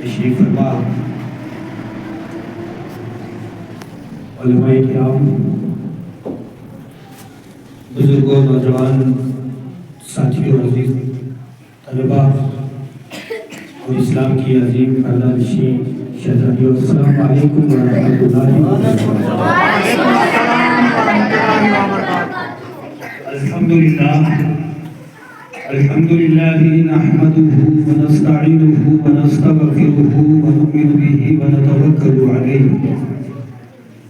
تشریف فرما، علماء کرام، بزرگوں، نوجوان ساتھیوں، عزیز طلباء اور اسلام کی عظیم پردہ نشین شہزادیوں، السلام علیکم ورحمۃ اللہ وبرکاتہ۔ الحمدللہ نحمده ونستعینه ونستغفره ونؤمن به ونتوکل علیہ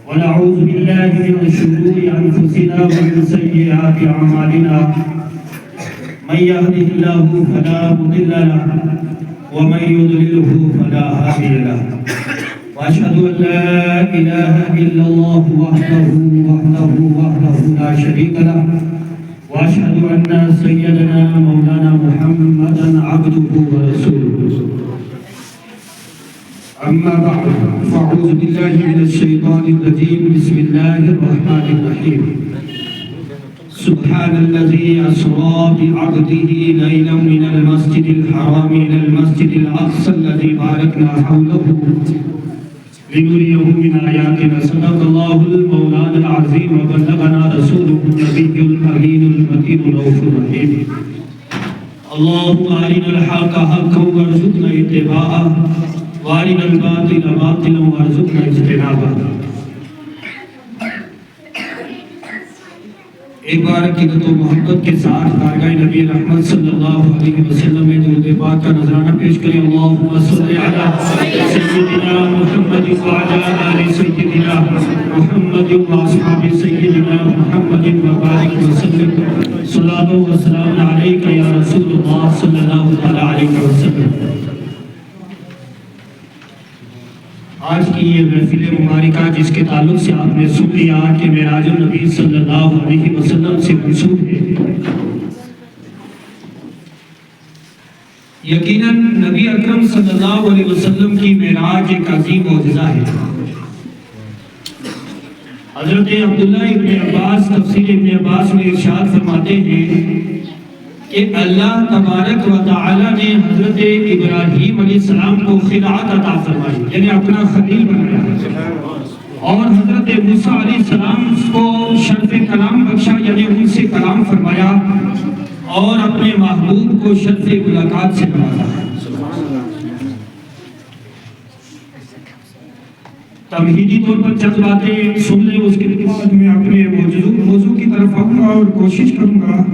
ونعوذ باللہ من شرور انفسنا ومن سیئات اعمالنا، من يهده الله فلا مضل له ومن يضلله فلا هادي له، واشهد ان لا اله الا الله وحده لا شريك له، واشهد ان سيدنا مولانا محمدا عبده ورسوله، اما بعد فاعوذ بالله من الشيطان الرجيم، بسم الله الرحمن الرحيم، سبحان الذي أسرى بعبده ليلا من المسجد الحرام إلى المسجد الأقصى الذي باركنا حوله لنريه من آياتنا، صدق الله المولانا العظيم وبلغنا رسوله النبي الأمين المتين الرؤوف الرحيم، اللهم أرنا الحق حقا وارزقنا اتباعه وأرنا الباطل باطلا وارزقنا اجتنابه۔ ایک بار عقیدت و محبت کے ساتھ بارگاہ نبی رحمت صلی اللہ علیہ وسلم میں درود پاک کا نذرانہ پیش کریں۔ اللہم صلی علی سیدنا محمد وعلی آل سیدنا محمد واصحاب سیدنا محمد وبارک وسلم، صلاۃ و سلام علیک یا رسول اللہ صلی اللہ علیہ وسلم۔ آج کی یہ محفل مبارکہ جس کے تعلق سے آپ نے سن لیا کہ معراج النبی صلی اللہ علیہ وسلم سے منسوب ہے، یقیناً نبی اکرم صلی اللہ علیہ وسلم کی معراج ایک عظیم معجزہ ہے۔ حضرت عبداللہ ابن عباس تفسیر ابن عباس میں ارشاد فرماتے ہیں کہ اللہ تبارک و تعالی نے حضرت ابراہیم علیہ السلام کو خلعت عطا فرمائی، یعنی اپنا خلیل بنایا، اور حضرت موسیٰ علیہ السلام کو شرف کلام بخشا، یعنی ان سے کلام فرمایا، اور اپنے محبوب کو شرف ملاقات سے نوازا۔ تمہیدی طور پر چند باتیں سن لیں، اس کے بعد میں اپنے موضوع کی طرف آؤں گا اور کوشش کروں گا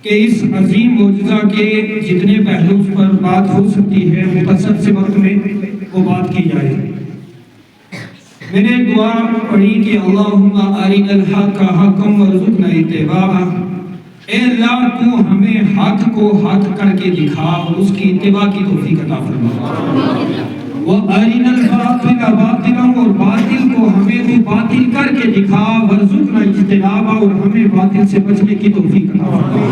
کہ اس عظیم معجزہ کے جتنے پہلو پر بات ہو سکتی ہے مختصر سے وقت میں وہ بات کی جائے۔ میں نے دعا پڑھی کہ اللہم ارنا الحق حقا وارزقنا اتباعہ، اے اللہ تو ہمیں حق کو حق کر کے دکھا اور اس کی اتباع کی توفیق عطا فرما، وارنا الباطل باطلا، اور باطل کو ہمیں تو باطل کر کے دکھا، وارزقنا اجتنابہ، اور ہمیں باطل سے بچنے کی توفیق عطا فرما۔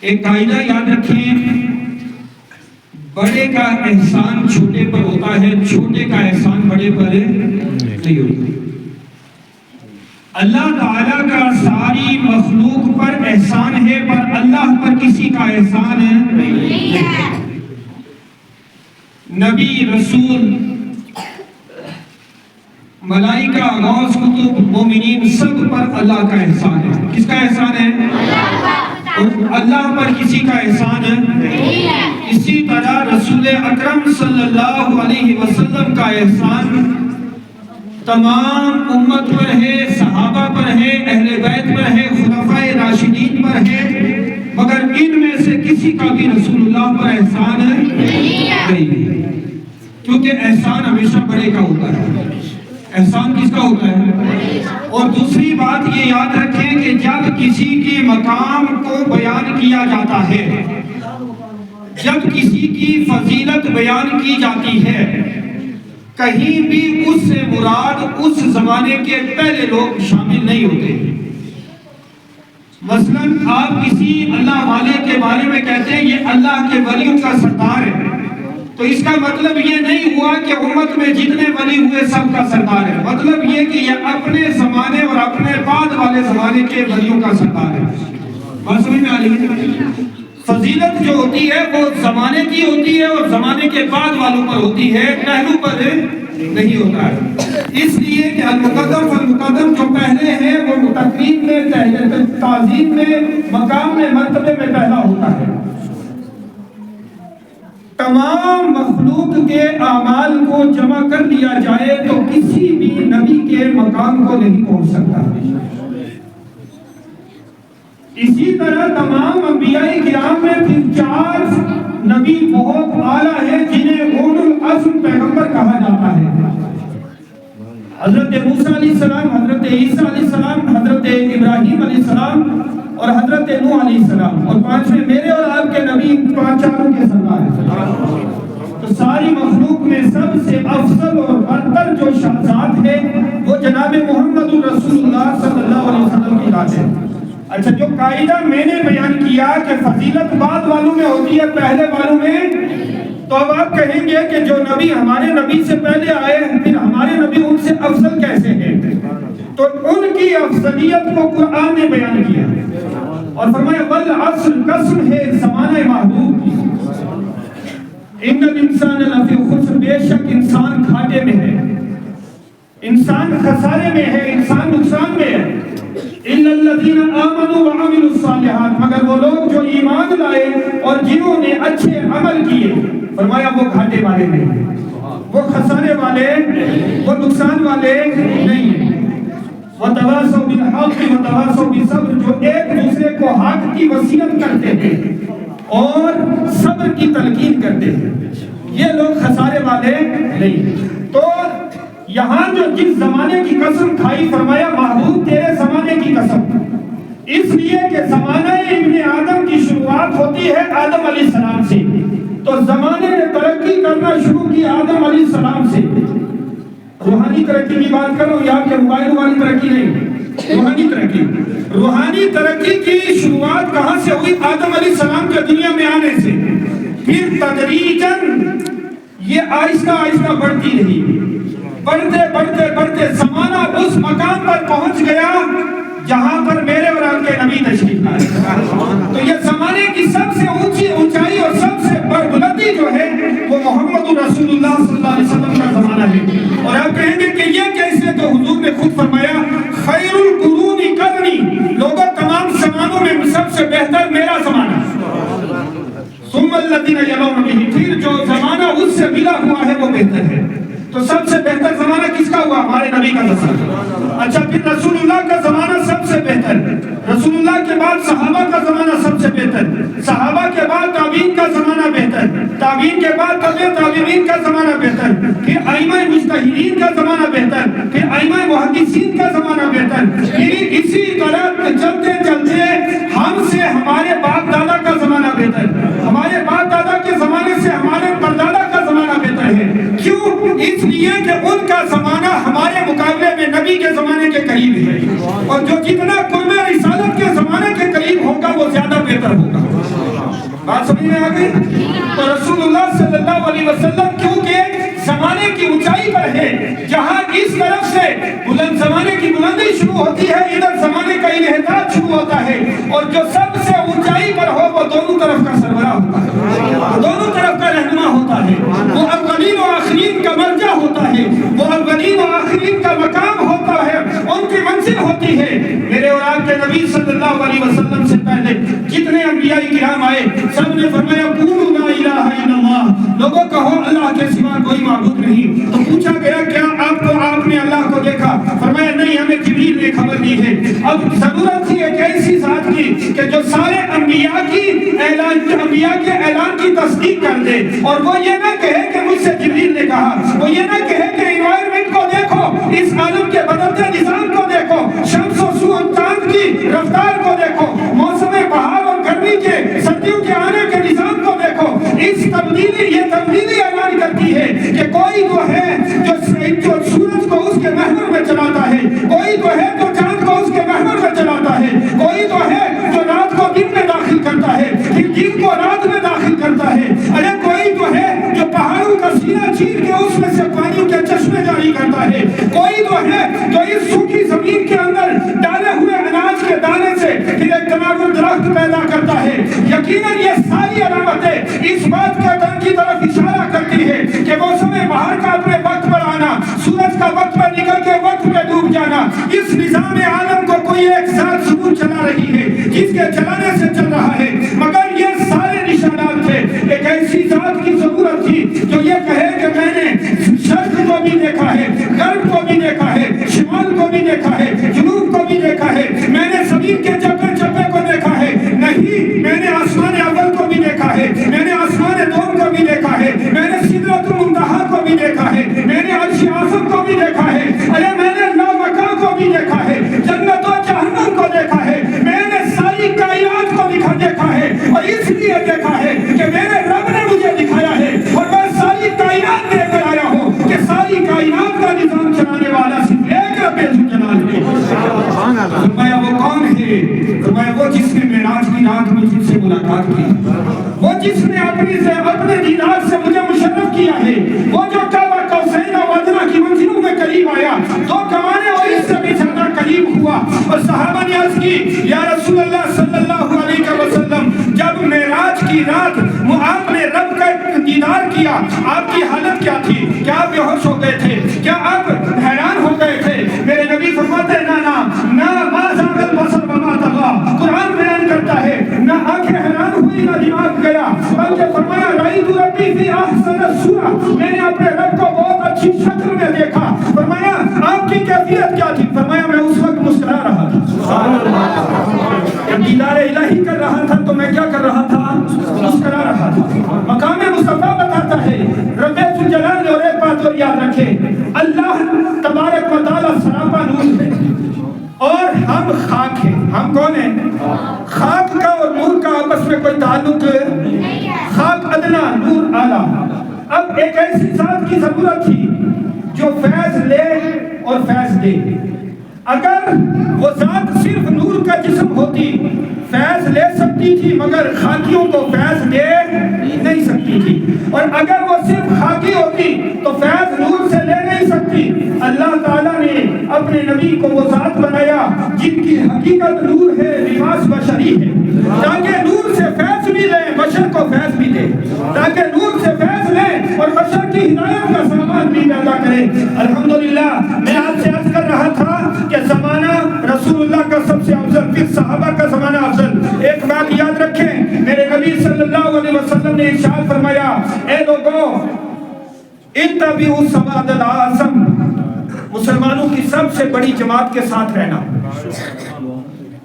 ایک قاعدہ یاد رکھیں، بڑے کا احسان چھوٹے پر ہوتا ہے، چھوٹے کا احسان بڑے پر نہیں ہوتا۔ اللہ تعالیٰ کا ساری مخلوق پر احسان ہے، پر اللہ پر کسی کا احسان نہیں ہے۔ نبی، رسول، ملائکہ، غوث، کتب، مومنین، سب پر اللہ کا احسان ہے۔ کس کا احسان ہے؟ اور اللہ پر کسی کا احسان نہیں ہے۔ اسی طرح رسول اکرم صلی اللہ علیہ وسلم کا احسان تمام امت پر ہے، صحابہ پر ہے، اہل بیت پر ہے، خلفائے راشدین پر ہے، مگر ان میں سے کسی کا بھی رسول اللہ پر احسان نہیں ہے، کیونکہ احسان ہمیشہ بڑے کا ہوتا ہے۔ احسان کس کا ہوتا ہے؟ اور دوسری بات یہ یاد رکھیں کہ جب کسی کے مقام کو بیان کیا جاتا ہے، جب کسی کی فضیلت بیان کی جاتی ہے، کہیں بھی اس سے مراد اس زمانے کے پہلے لوگ شامل نہیں ہوتے۔ مثلاً آپ کسی اللہ والے کے بارے میں کہتے ہیں یہ اللہ کے ولیوں کا سردار ہے، تو اس کا مطلب یہ نہیں ہوا کہ امت میں جتنے ولی ہوئے سب کا سردار ہے، مطلب یہ کہ یہ اپنے زمانے اور اپنے بعد والے زمانے کے ولیوں کا سردار ہے۔ بات سمجھ میں آ رہی ہے؟ فضیلت جو ہوتی ہے وہ زمانے کی ہوتی ہے اور زمانے کے بعد والوں پر ہوتی ہے، پہلو پر نہیں ہوتا ہے۔ اس لیے کہ المقدم فالمقدم جو پہلے ہیں وہ تقریب میں، تعظیم میں، مقام میں، مرتبے میں پہلا ہوتا ہے۔ تمام مخلوق کے اعمال کو جمع کر لیا جائے تو کسی بھی نبی کے مقام کو نہیں پہنچ سکتا۔ اسی طرح تمام انبیاء کرام میں پھر 4 نبی بہت اعلیٰ ہیں جنہیں اولو العزم پیغمبر کہا جاتا ہے۔ حضرت موسیٰ علیہ السلام، حضرت عیسیٰ علیہ السلام، حضرت ابراہیم علیہ السلام اور حضرت نوح علیہ السلام، اور 5ویں میرے اور آپ کے نبی، 5 چاروں کے سردار ہیں۔ تو ساری مخلوق میں سب سے افضل اور برتر جو شخصیت ہے وہ جناب محمد رسول اللہ صلی اللہ علیہ وسلم کی ذات ہے۔ اچھا، جو قاعدہ میں نے بیان کیا کہ فضیلت بعد والوں میں ہوتی ہے، پہلے والوں میں، تو اب آپ کہیں گے کہ جو نبی ہمارے نبی سے پہلے آئے پھر ہمارے نبی ان سے افضل کیسے ہیں؟ تو ان کی افضلیت کو قرآن نے بیان کیا اور فرمایا والعصر، قسم ہے زمانہ محدود کی، ان الانسان لفی خسر، بے شک انسان گھاٹے میں ہے، انسان خسارے میں ہے، انسان نقصان میں ہے۔ الا الذین آمنوا وعملوا الصالحات، مگر وہ لوگ جو ایمان لائے اور جنہوں نے اچھے عمل کیے، فرمایا وہ گھاٹے والے نہیں، وہ خسارے والے، وہ نقصان والے نہیں۔ وتواصوا بالحق وتواصوا بالصبر، جو ایک دوسرے کو حق کی وصیت کرتے ہیں اور صبر کی تلقین کرتے ہیں، یہ لوگ خسارے والے نہیں۔ تو یہاں جو جس زمانے کی قسم کھائی، فرمایا محبوب تیرے زمانے کی قسم، اس لیے کہ زمانہ ابن آدم کی شروعات ہوتی ہے آدم علیہ السلام سے، تو زمانے نے ترقی کرنا شروع کی آدم علیہ السلام سے۔ روحانی ترقی کی بات کرو یا کہ موبائل والی ترقی نہیں، روحانی ترقی۔ روحانی ترقی کی شروعات کہاں سے ہوئی؟ آدم علیہ السلام کے دنیا میں آنے سے، پھر تدریجاً یہ آہستہ آہستہ بڑھتی رہی، بڑھتے بڑھتے بڑھتے زمانہ اس مقام پر پہنچ گیا جہاں پر میرے اور آپ کے نبی تشریف لائے۔ تو یہ زمانے کی سب سے اونچی اونچائی اور سب سے بلندی جو ہے وہ محمد رسول اللہ صلی اللہ علیہ وسلم کا زمانہ ہے۔ اور آپ کہیں گے کہ یہ کیسے؟ تو حضور نے خود فرمایا خیر القرون قرنی، لوگوں تمام زمانوں میں سب سے بہتر میرا زمانہ، ثم الذین یلون بہ، پھر جو زمانہ اس سے ملا ہوا ہے وہ بہتر ہے۔ تو سب سے بہتر زمانہ کس کا ہوا؟ ہمارے نبی کا زمانہ۔ اچھا، پھر رسول اللہ کا زمانہ سب سے بہتر، رسول اللہ کے بعد صحابہ کا زمانہ سب سے بہتر، صحابہ کے بعد تابعین کا زمانہ بہتر، تابعین کے بعد تبع تابعین کا زمانہ بہتر، پھر ائمہ مجتہدین کا زمانہ بہتر، پھر ائمہ محدثین کا زمانہ بہتر، پھر اسی طرح چلتے چلتے ہم سے ہمارے باپ دادا کا زمانہ بہتر، ہمارے باپ دادا کے زمانے سے ہمارے پردادا کا زمانہ بہتر ہے۔ کیوں؟ اس لیے کہ ان کا زمانہ ہمارے مقابلے میں نبی کے زمانے کے قریب ہے، اور جو جتنا قرب رسالت کے زمانے کے قریب ہوگا وہ زیادہ بہتر ہوگا۔ بات سمجھ میں آ گئی؟ تو رسول اللہ صلی اللہ علیہ وسلم کیونکہ زمانے کی اونچائی پر ہے، جہاں اس طرف سے بلند زمانے کی بلندی شروع ہوتی ہے، ادھر زمانے کا انحطاط شروع ہوتا ہے، اور جو سب سے اونچائی پر ہو وہ دونوں طرف کا سربراہ ہوتا ہے، دونوں طرف کا رہنما ہوتا ہے، وہ اولین و آخرین کا مرجع ہوتا ہے، وہ اولین و آخرین کا مقام ہوتا ہے، ان کی منزل ہوتی ہے۔ میرے اور آپ کے نبی صلی اللہ علیہ وسلم سے پہلے جتنے انبیاء کرام آئے سب نے فرمایا قولوا لا الہ الا اللہ، لوگوں کہو اللہ کے سوا کوئی معبود نہیں۔ تو پوچھا گیا کیا آپ نے اللہ کو دیکھا؟ فرمایا نہیں، ہمیں جبریل نے خبر دی ہے۔ اب ضرورت تھی ایک ایسی ذات کی کہ جو سارے انبیاء کے اعلان کی تصدیق کر دے، اور وہ یہ نہ کہے کہ مجھ سے جبریل نے کہا، وہ یہ نہ کہے کہ انوائرمنٹ کو دیکھو، اس عالم کے بدلتے نظام کو دیکھو، شمس و چاند کی رفتار کو دیکھو، موسم بہار اور گرمی کے سردیوں کے آنے کے نظام کو دیکھو۔ اس یہ تبدیلی اعلان کرتی ہے کہ کوئی تو ہے جو سورج کو اس کے محور میں چلاتا ہے، کوئی تو ہے جو چاند کو اس کے محور میں چلاتا ہے، کوئی تو ہے جو رات کو دن میں داخل کرتا ہے، پھر دن کو رات میں داخل کرتا ہے، ارے کوئی تو ہے جو پہاڑوں کا سینہ چیر کے اس میں سے پانی کے چشمے جاری کرتا ہے، کوئی تو ہے جو اس سوکھی زمین کے اندر ڈالے ہوئے اناج کے دانے سے پھر ایک تناور درخت فرق پیدا کرتا ہے. یقیناً یہ ساری علامتیں اس بات کی طرف اشارہ کرتی ہے کہ موسم بہار کا اپنے وقت پر آنا، سورج کا وقت پر نکل کے وقت پہ ڈوب جانا، اس نظام عالم کو کوئی ایک ذات ضرور چلا رہی ہے جس کے چلانے سے چل رہا ہے، مگر یہ سارے نشانات تھے. ایک ایسی ذات کی ضرورت تھی جو یہ کہے کہ میں نے شرق کو بھی دیکھا ہے، غرب کو بھی دیکھا ہے، شمال کو بھی دیکھا ہے، جنوب کو بھی دیکھا ہے، میں نے زمین کے چپے چپے کو دیکھا ہے. نہیں، میں نے آسمان اول کو بھی دیکھا ہے، میں نے آسمان دوم کو بھی دیکھا ہے، میں نے سدرۃ المنتہا کو بھی دیکھا ہے، میں نے عرش اعظم کو بھی دیکھا ہے، ارے میں نے لامکان کو بھی دیکھا ہے، جنت و جہنم کو دیکھا ہے، میں نے ساری کائنات کو دیکھا ہے. اور اس لیے دیکھا ہے کہ میرے رب نے مجھے دکھایا ہے اور میں ساری کائنات لے کر آیا ہوں کہ ساری کائنات کا نظام چلانے والا صرف ایک رب ذوالجلال ہے. فرمایا وہ کون ہے؟ فرمایا وہ جس نے معراج کی رات میں جن سے ملاقات کی، وہ جس نے اپنے دیدار سے مجھے مشرف کیا ہے، وہ جو کعبہ قوسین و ادنیٰ کی منزلوں میں قریب آیا، دو کمانے اور اس سے بھی زیادہ قریب ہوا. اور صحابہ نے عرض کی یا رسول اللہ صلی اللہ علیہ وسلم، جب معراج کی رات آپ نے رب کا دیدار کیا، آپ کی حالت کیا تھی؟ کیا آپ بے ہوش ہو گئے تھے؟ کیا آپ حیران ہو گئے تھے؟ میرے نبی فرماتے ہیں نہ ما زاغ البصر وما طغى. قرآن بیان کرتا ہے نہ آنکھیں حیران ہوئی نہ دماغ گیا، بلکہ فرمایا رأیت ربی فی احسن صورۃ، میں نے اپنے رب کو بہت اچھی شکل میں دیکھا. فرمایا آپ کی کیفیت کیا تھی؟ فرمایا میں اس وقت مسکرا رہا تھا. سبحان اللہ. جب دیدار الہی کر رہا تھا تو میں کیا کر رہا تھا؟ مسکرا رہا تھا. مقام مصطفیٰ بتاتا ہے رب ذوالجلال نے، اور ایک بات اور یاد رکھے، اللہ تبارک و تعالیٰ سراپا نور ہے اور ہم خاک ہیں. ہم کون ہیں؟ خاک کا اور نور کا آپس میں کوئی تعلق نہیں ہے. خاک ادنا، نور اعلیٰ. اب ایک ایسی ذات کی ضرورت تھی جو فیض لے اور فیض دے. اگر وہ ذات صرف نور کا جسم ہوتی فیض لے سکتی تھی مگر خاکیوں کو فیض دے نہیں سکتی تھی، اور اگر وہ صرف خاکی ہوتی تو فیض نور سے لے نہیں سکتی. اللہ تعالیٰ نے اپنے نبی کو وہ ذات بنایا جن کی حقیقت نور ہے، لباس بشری ہے، تاکہ نور سے فیض بھی لیں، بشر کو فیض بھی دے، تاکہ نور سے فیض لیں اور بشر کی ہدایت کا سامان بھی پیدا کرے. الحمدللہ میں آپ سے عرض کر رہا تھا کہ زمانہ رسول اللہ کا سب سے افضل، پھر صحابہ کا زمانہ افضل. ایک بات یاد رکھیں، میرے نبی صلی اللہ علیہ وسلم نے ارشاد فرمایا اے لوگوں اتبعوا السواد الاعظم، مسلمانوں کی سب سے بڑی جماعت کے ساتھ رہنا.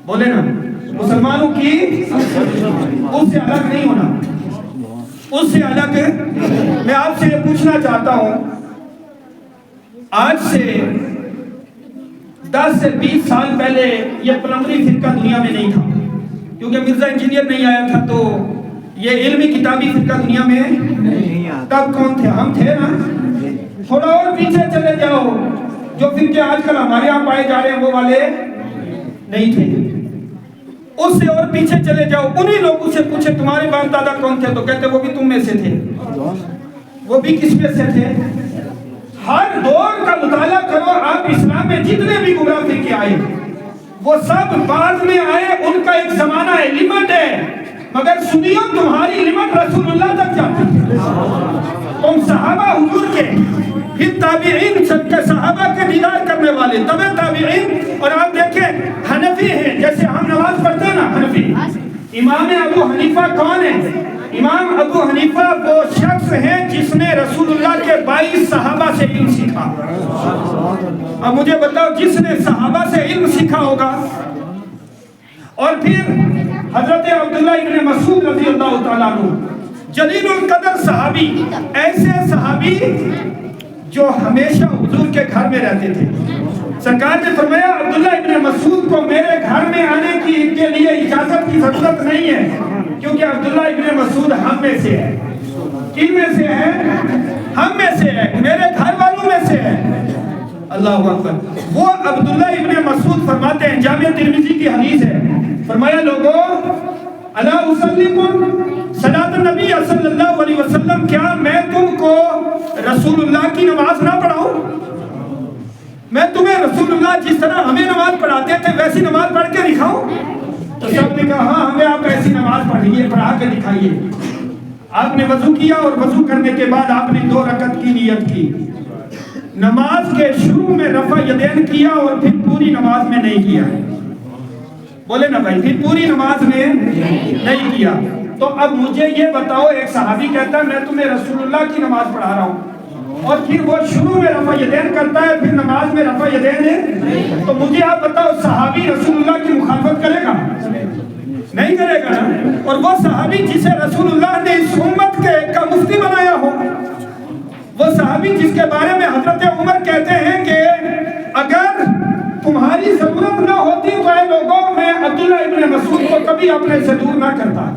بولے نا، مسلمانوں کی اس سے الگ نہیں ہونا، اس سے الگ. میں آپ سے یہ پوچھنا چاہتا ہوں، آج سے 10 سے 20 سال پہلے یہ پلمبری فرقہ دنیا میں نہیں تھا، کیونکہ مرزا انجینئر نہیں آیا تھا، تو یہ علمی کتابی فرقہ دنیا میں نہیں آیا. تب کون تھے؟ ہم تھے نا. تھوڑا اور پیچھے چلے جاؤ، جو فرقے آج کل ہمارے یہاں پائے جا رہے ہیں وہ والے نہیں تھے. اس سے اور پیچھے چلے جاؤ، انہی لوگوں سے پوچھے تمہارے باپ دادا کون تھے، تو کہتے وہ بھی تم میں سے تھے. وہ بھی کس میں سے تھے؟ ہر دور کا مطالعہ کرو آپ، اسلام میں جتنے بھی گمراہ فرقے آئے وہ سب بعد میں آئے، ان کا ایک زمانہ ہے، لمٹ ہے. مگر سنیو تمہاری لمٹ رسول اللہ تک جاتی ہے. تم صحابہ حضور کے، پھر تابعین سب کے، صحابہ کے دیدار کرنے والے، تب تابعین. اور آپ دیکھیں حنفی ہیں، جیسے ہم نماز پڑھتے ہیں نا حنفی. امام ابو حنیفہ کون ہے؟ امام ابو حنیفہ وہ شخص ہے جس نے رسول اللہ کے 22 صحابہ سے علم سیکھا. اب مجھے بتاؤ جس نے صحابہ سے علم سیکھا ہوگا. اور پھر حضرت عبداللہ ابن مسعود رضی اللہ تعالیٰ عنہ، جلیل القدر صحابی، ایسے صحابی جو ہمیشہ حضور کے گھر میں رہتے تھے. سرکار نے فرمایا عبداللہ ابن مسعود کو میرے گھر میں آنے کے لیے اجازت کی ضرورت نہیں ہے، کیونکہ عبداللہ ابن مسعود ہم میں سے ہے. کن میں سے ہے؟ ہم میں سے ہے، میرے گھر والوں میں سے ہے. اللہ اکبر. وہ عبداللہ ابن مسعود فرماتے ہیں، جامع ترمذی کی حدیث ہے، فرمایا لوگوں الا اسلمکم صلاۃ النبی صلی اللہ علیہ وسلم، کیا میں تم کو رسول اللہ کی نماز نہ پڑھاؤں؟ میں تمہیں رسول اللہ جس طرح ہمیں نماز پڑھاتے تھے ویسی نماز پڑھ کے دکھاؤں؟ تو سب نے کہا ہاں ہمیں آپ ایسی نماز پڑھیے، پڑھا کے دکھائیے۔ آپ نے وضو کیا اور وضو کرنے کے بعد آپ نے 2 رکعت کی نیت کی، نماز کے شروع میں رفع یدین کیا اور پھر پوری نماز میں نہیں کیا، بولے نا بھائی، پھر پوری نماز میں نہیں کیا۔ تو اب مجھے یہ بتاؤ، ایک صحابی کہتا ہے میں تمہیں رسول اللہ کی نماز پڑھا رہا ہوں اور پھر وہ شروع میں رفع یدین کرتا ہے، پھر نماز میں رفع یدین ہے، تو مجھے آپ بتاؤ صحابی رسول اللہ کی مخالفت کرے گا؟ نہیں کرے گا نا۔ اور وہ صحابی جسے رسول اللہ نے اس امت کا مفتی بنایا ہو، وہ صحابی جس کے بارے میں حضرت عمر کہتے ہیں کہ اگر تمہاری ضرورت نہ ہوتی تو اے لوگوں میں عبداللہ ابن مسعود کو کبھی اپنے سے دور نہ کرتا،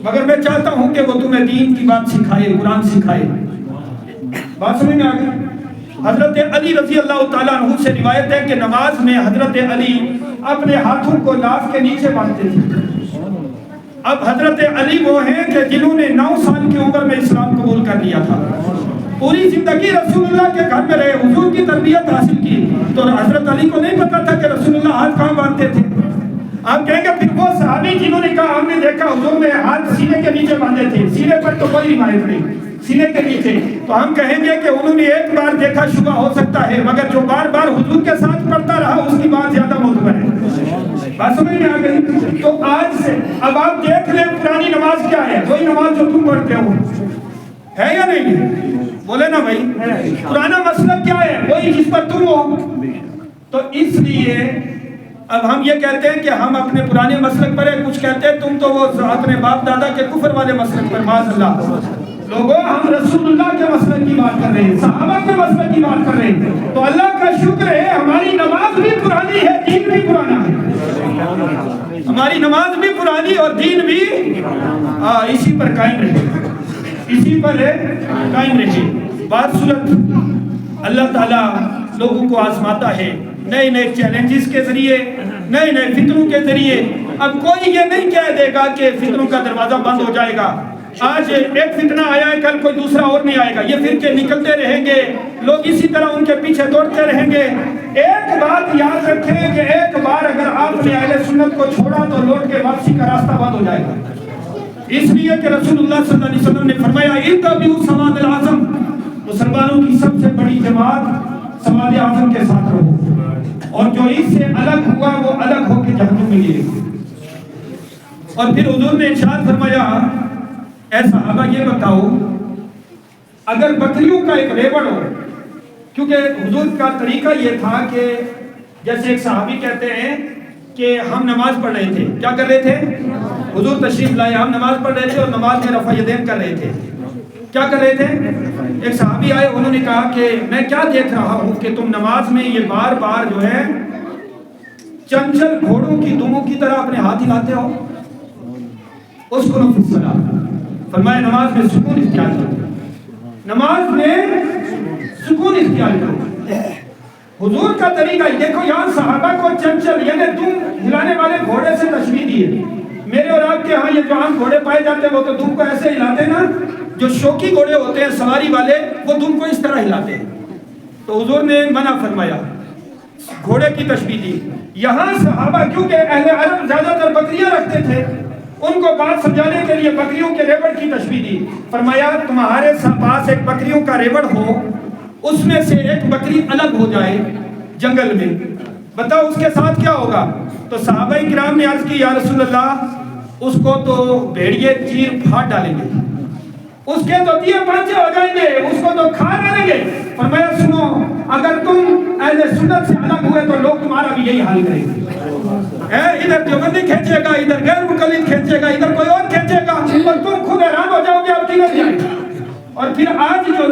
مگر میں چاہتا ہوں کہ وہ تمہیں دین کی بات سکھائے، قرآن سکھائے۔ بات سمجھ میں آ گئی؟ حضرت علی رضی اللہ تعالیٰ عنہ سے روایت ہے کہ نماز میں حضرت علی اپنے ہاتھوں کو لاف کے نیچے باندھتے تھے۔ اب حضرت علی وہ ہیں کہ جنہوں نے 9 سال کی عمر میں اسلام قبول کر لیا تھا، پوری زندگی رسول اللہ کے گھر میں رہے، حضور کی تربیت حاصل کی، تو حضرت علی کو نہیں پتا تھا کہ رسول اللہ ہاتھ کہاں باندھتے تھے۔ آپ کہیں گے پھر وہ صحابی جنہوں نے کہا ہم نے دیکھا حضور نے ہاتھ سینے کے نیچے باندھے تھے، سینے پر تو کوئی روایت نہیں، سینے کے نیچے، تو ہم کہیں گے کہ انہوں نے ایک بار دیکھا شبہ ہو سکتا ہے، مگر جو بار بار حضور کے ساتھ پڑھتا رہا اس کی بات زیادہ معتبر ہے۔ بات سمجھ میں آ گئی؟ تو آج سے اب آپ دیکھ لیں پرانی نماز کیا ہے، وہی نماز جو تم پڑھتے ہو ہے یا نہیں؟ بولے نا بھائی، پرانا مسلک کیا ہے؟ وہی جس پر تم ہو۔ تو اس لیے اب ہم یہ کہتے ہیں کہ ہم اپنے پرانے مسلک پر ہیں، کچھ کہتے ہیں تم تو وہ اپنے باپ دادا کے کفر والے مسلک پر، معاذ اللہ۔ لوگوں ہم رسول اللہ کے مسلک کی بات کر رہے ہیں، صحابہ کے مسلک کی بات کر رہے ہیں، تو اللہ کا شکر ہے ہماری نماز بھی پرانی ہے، دین بھی پرانا ہے، ہماری نماز بھی پرانی اور دین بھی اسی پر قائم رہے، اسی پر قائم رہے۔ بات صورت اللہ تعالیٰ لوگوں کو آزماتا ہے نئے نئے چیلنجز کے ذریعے، نئے نئے فتنوں کے ذریعے۔ اب کوئی یہ نہیں کہہ دے گا کہ فتنوں کا دروازہ بند ہو جائے گا، آج ایک فتنہ آیا ہے کل کوئی دوسرا اور نہیں آئے گا، یہ فرقے نکلتے رہیں گے، لوگ اسی طرح ان کے پیچھے دوڑتے رہیں گے۔ ایک بات یاد رکھیں کہ ایک بار اگر آپ نے اہل سنت کو چھوڑا تو لوٹ کے واپسی کا راستہ بند ہو جائے گا، اس لیے کہ رسول اللہ صلی اللہ علیہ وسلم نے فرمایا اتبعوا سواد الاعظم، مسلمانوں کی سب سے بڑی جماعت سواد اعظم کے ساتھ رہو، اور جو اس سے الگ ہوا وہ الگ ہو کے جہنم میں گئے۔ اور پھر حضور نے ارشاد فرمایا اے صحابہ یہ بتاؤ اگر بکریوں کا ایک ریوڑ ہو، کیونکہ حضور کا طریقہ یہ تھا کہ جیسے ایک صحابی کہتے ہیں کہ ہم نماز پڑھ رہے تھے، کیا کر رہے تھے؟ حضور تشریف لائے، ہم نماز پڑھ رہے تھے اور نماز میں رفع یدین کر رہے تھے، کیا کر رہے تھے؟ ایک صحابی آئے، انہوں نے کہا کہ میں کیا دیکھ رہا ہوں کہ تم نماز میں یہ بار بار جو ہے چنچل گھوڑوں کی دموں کی طرح اپنے ہاتھ ہلاتے ہو۔ اس کو فی الصلاۃ، فرمایا نماز میں سکون اختیار کرو، نماز میں سکون اختیار کرو۔ حضور کا طریقہ دیکھو، یہاں صحابہ کو چنچل یعنی دم ہلانے والے گھوڑے سے تشبیہ دی ہے۔ میرے اور آپ کے ہاں یہ جو عام گھوڑے پائے جاتے ہیں وہ تو دم کو ایسے ہلاتے نا، جو شوکی گھوڑے ہوتے ہیں سواری والے وہ دم کو اس طرح ہلاتے ہیں، تو حضور نے منع فرمایا، گھوڑے کی تشبیہ دی۔ یہاں صحابہ کیونکہ اہل عرب زیادہ تر بکریاں رکھتے تھے، ان کو بات سمجھانے کے لیے بکریوں کے ریوڑ کی تشبیہ دی، فرمایا تمہارے پاس ایک بکریوں کا ریوڑ ہو، اس میں سے ایک بکری الگ ہو جائے جنگل میں، بتاؤ اس کے ساتھ کیا ہوگا؟ تو صحابہ کرام نے عرض کی یا رسول اللہ اس کو تو بھیڑیے چیر پھاڑ ڈالیں گے، اس کے تو دیے پانچے ہو جائیں گے، اس کو تو کھا ڈالیں گے۔ فرمایا سنو اگر تم اہل سنت سے الگ ہوئے تو لوگ تمہارا بھی یہی حال کریں گے، ادھر دیوبندی کھینچے گا، ادھر غیر مقلد کھینچے گا، ادھر کوئی اور کھینچے گا، اور تم خود حیران ہو جاؤ گے اب کدھر جائیں۔ اور پھر آج جو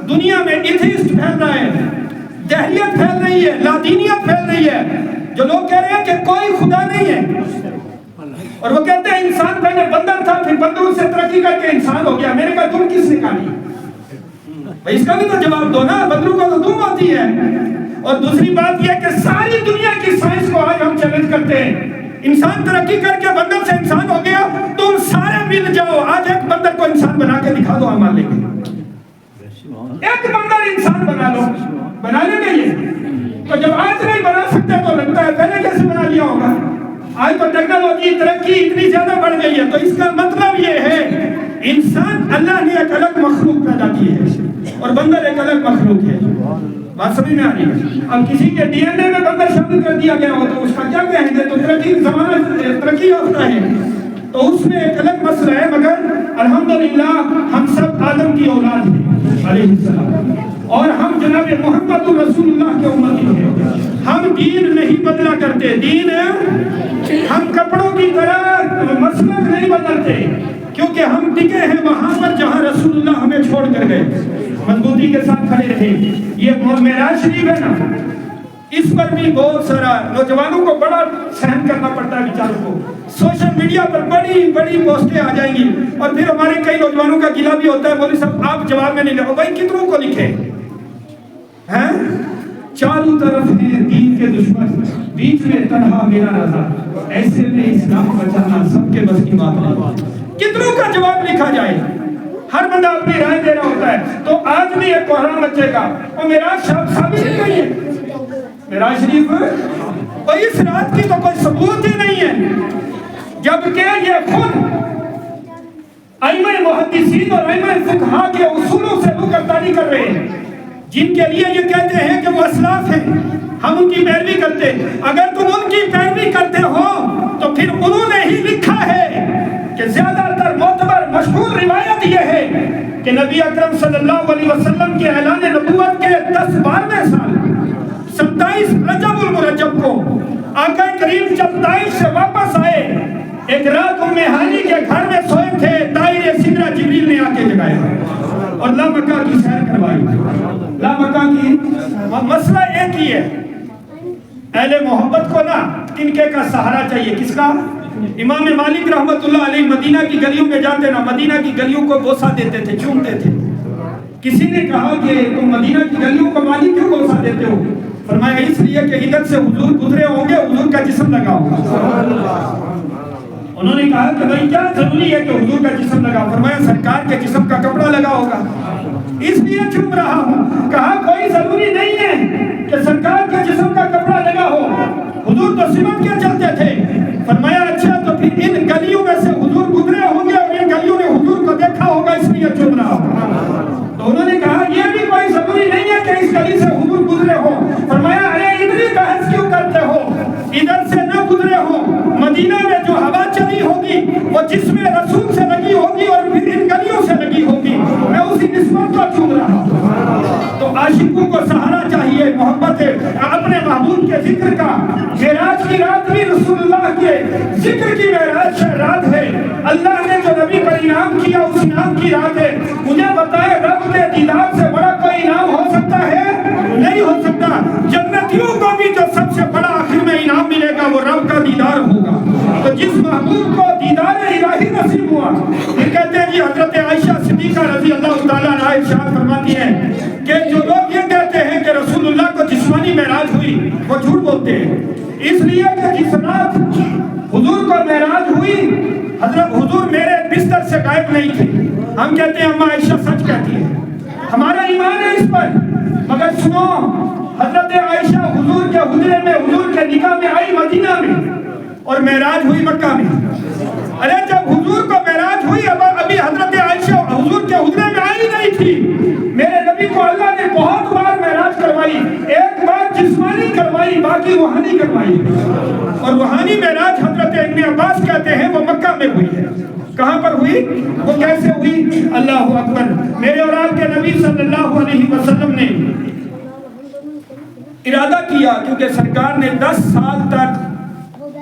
دنیا میں ایتھیسٹ پھیل رہا ہے، جہلیت پھیل رہی ہے، لادینیت پھیل رہی ہے، جو لوگ کہہ رہے ہیں کہ کوئی خدا نہیں ہے، اور وہ کہتے ہیں انسان پہلے بندر تھا پھر بندروں سے ترقی کر کے انسان ہو گیا۔ میں نے کہا تم کس نے کہا؟ بھائی اس کا بھی تو جواب دو نا، بندروں کو تو تم ہوتی ہے۔ اور دوسری بات یہ کہ ساری دنیا کی سائنس کو آج ہم چیلنج کرتے ہیں، انسان ترقی کر کے بندر سے انسان ہو گیا، تم سارے مل جاؤ آج ایک بندر کو انسان بنا کے دکھا دو، ہم مان لیں گے، ایک بندر انسان بنا لو، بنا لیں گے یہ؟ تو جب آج نہیں بنا سکتے تو لگتا ہے پہلے کیسے بنا لیا ہوگا؟ آج تو ٹیکنالوجی ترقی اتنی زیادہ بڑھ گئی ہے، تو اس کا مطلب یہ ہے انسان اللہ نے ایک الگ مخلوق پیدا کی ہے اور بندر ایک الگ مخلوق ہے۔ بات سمجھ میں آ رہی ہے؟ اب کسی کے ڈی این اے میں بندر شامل کر دیا گیا ہو تو اس کا کیا کہیں گے؟ تو ترقی زمانہ ترقی یافتہ ہے، تو اس میں ایک الگ مسئلہ ہے۔ مگر الحمدللہ ہم سب آدم کی اولاد ہیں علیہ السلام، اور ہم جناب محمد رسول اللہ کے امتی ہیں۔ ہم دین نہیں بدلا کرتے، دین ہم کپڑوں کی طرح مسلک نہیں بدلتے، کیونکہ ہم ٹکے ہیں وہاں پر جہاں رسول اللہ ہمیں چھوڑ کر گئے، مضبوطی کے ساتھ کھڑے رہے۔ یہ معراج شریف ہے نا، اس پر بھی بہت سارا نوجوانوں کو بڑا سہن کرنا پڑتا ہے بیچاروں کو۔ سوشل میڈیا پر بڑی بڑی پوسٹیں آ جائیں گی، اور پھر ہمارے کئی نوجوانوں کا گلہ بھی ہوتا ہے، مولوی صاحب آپ جواب میں نہیں لکھو۔ بھائی کتنوں کو لکھے ہیں؟ چاروں طرف ہیں دین کے دشمن، بیچ میں تنہا میرا رضا، ایسے میں اسلام بچانا سب کے بس کی بات ہے۔ کتنوں کا جواب لکھا جائے؟ ہر بندہ اپنی رائے دے رہا ہوتا ہے۔ تو آج بھی ایک کوہرام بچے گا، اور معراج ثابت ہی نہیں ہے، معراج شریف اور اس رات کی تو کوئی ثبوت ہی نہیں ہے، جبکہ یہ خود ائمہ محدثین اور ائمہ فقہا کے اصولوں سے رکرداری کر رہے ہیں، جن کے لیے یہ کہتے ہیں کہ وہ اسلاف ہیں، ہم ان کی پیروی کرتے۔ اگر تم ان کی پیروی کرتے ہو تو پھر انہوں نے ہی لکھا ہے کہ زیادہ تر معتبر مشہور روایت یہ ہے کہ نبی اکرم صلی اللہ علیہ وسلم کے اعلان نبوت کے 10-12 سال 27 رجب المرجب کو آقا کریم جب طائف سے واپس آئے، ایک رات ام ہانی کے گھر میں سوئے تھے، طائر سدرہ جبریل نے آ کے جگایا اور لامکہ کی سیر کروائی۔ لامکہ کی مسئلہ ایک ہی ہے، اہل محبت کو نا تنکے کا سہارا چاہیے۔ کس کا؟ امام مالک رحمت اللہ علیہ مدینہ کی گلیوں میں جاتے نا، مدینہ کی گلیوں کو بوسہ دیتے تھے، چومتے تھے۔ کسی نے کہا کہ تم مدینہ کی گلیوں کو مالک کیوں بوسہ دیتے ہو؟ فرمایا اس لیے کہ ادھر سے حضور گزرے ہوں گے، حضور کا جسم لگا ہوگا۔ انہوں نے کہا کہ بھائی کیا ضروری ہے کہ حضور کا جسم لگا؟ فرمایا سرکار کے جسم کا کپڑا لگا ہوگا، اس لیے چپ رہا ہوں۔ کہا کوئی ضروری نہیں ہے کہ سرکار کے جسم کا کپڑا لگا ہو، حضور تو سمٹ کے چلتے تھے۔ فرمایا اچھا تو پھر ان گلیوں میں سے حضور گزرے ہوں گے اور ان گلیوں نے حضور کو دیکھا ہوگا، اس لیے چپ رہا ہوں۔ تو انہوں نے کہا یہ بھی کوئی ضروری نہیں ہے کہ اس گلی سے حضور گزرے ہو۔ فرمایا ارے اتنی بحث کیوں کرتے ہو؟ ادھر سے نہ گزرے ہو، مدینہ میں جو ہوا چلی ہوگی وہ جسم رسول سے لگی ہوگی اور پھر ان گلیوں سے لگی ہوگی، میں اسی نسبت کو چون رہا ہوں۔ تو عاشقوں کو سہارا چاہیے، محبت اپنے محبوب کے ذکر کا۔ معراج کی رات بھی رسول اللہ کے ذکر کی معراج رات ہے، اللہ نے جو نبی پر انعام کیا اس انعام کی رات ہے۔ مجھے بتائے رب کے دیدار سے بڑا کوئی انعام ہو سکتا ہے؟ نہیں ہو سکتا۔ جنتیوں کو بھی جو سب سے بڑا آخر میں انعام ملے گا وہ رب کا دیدار ہوگا۔ تو جس محبوب کو دیدار الہی نصیب ہوا، پھر کہتے ہیں جی حضرت عائشہ صدیقہ رضی اللہ تعالیٰ عنہا ارشاد فرماتی ہیں کہ جو لوگ یہ کہتے ہیں کہ رسول اللہ کو جسمانی معراج ہوئی وہ جھوٹ بولتے ہیں، اس لیے کہ جس رات حضور کو معراج ہوئی حضرت حضور میرے بستر سے غائب نہیں تھے۔ ہم کہتے ہیں اماں عائشہ سچ کہتی ہے، ہمارا ایمان ہے اس پر، مگر سنو حضرت عائشہ حضور کے حجرے میں حضور کے نکاح میں آئی مدینہ میں اور معراج ہوئی مکہ میں۔ ارے جب حضور کو معراج ہوئی ابھی حضرت عائشہ حضور کے حجرے میں آئی نہیں تھی۔ میرے نبی کو اللہ نے بہت بار معراج کروائی، ایک بار جسمانی کروائی باقی روحانی کروائی، اور روحانی معراج حضرت ابن عباس کہتے ہیں وہ مکہ میں ہوئی ہے۔ کہاں پر ہوئی؟ وہ کیسے ہوئی؟ اللہ اکبر۔ میرے اور آپ کے نبی صلی اللہ علیہ وسلم نے ارادہ کیا، کیونکہ سرکار نے 10 سال تک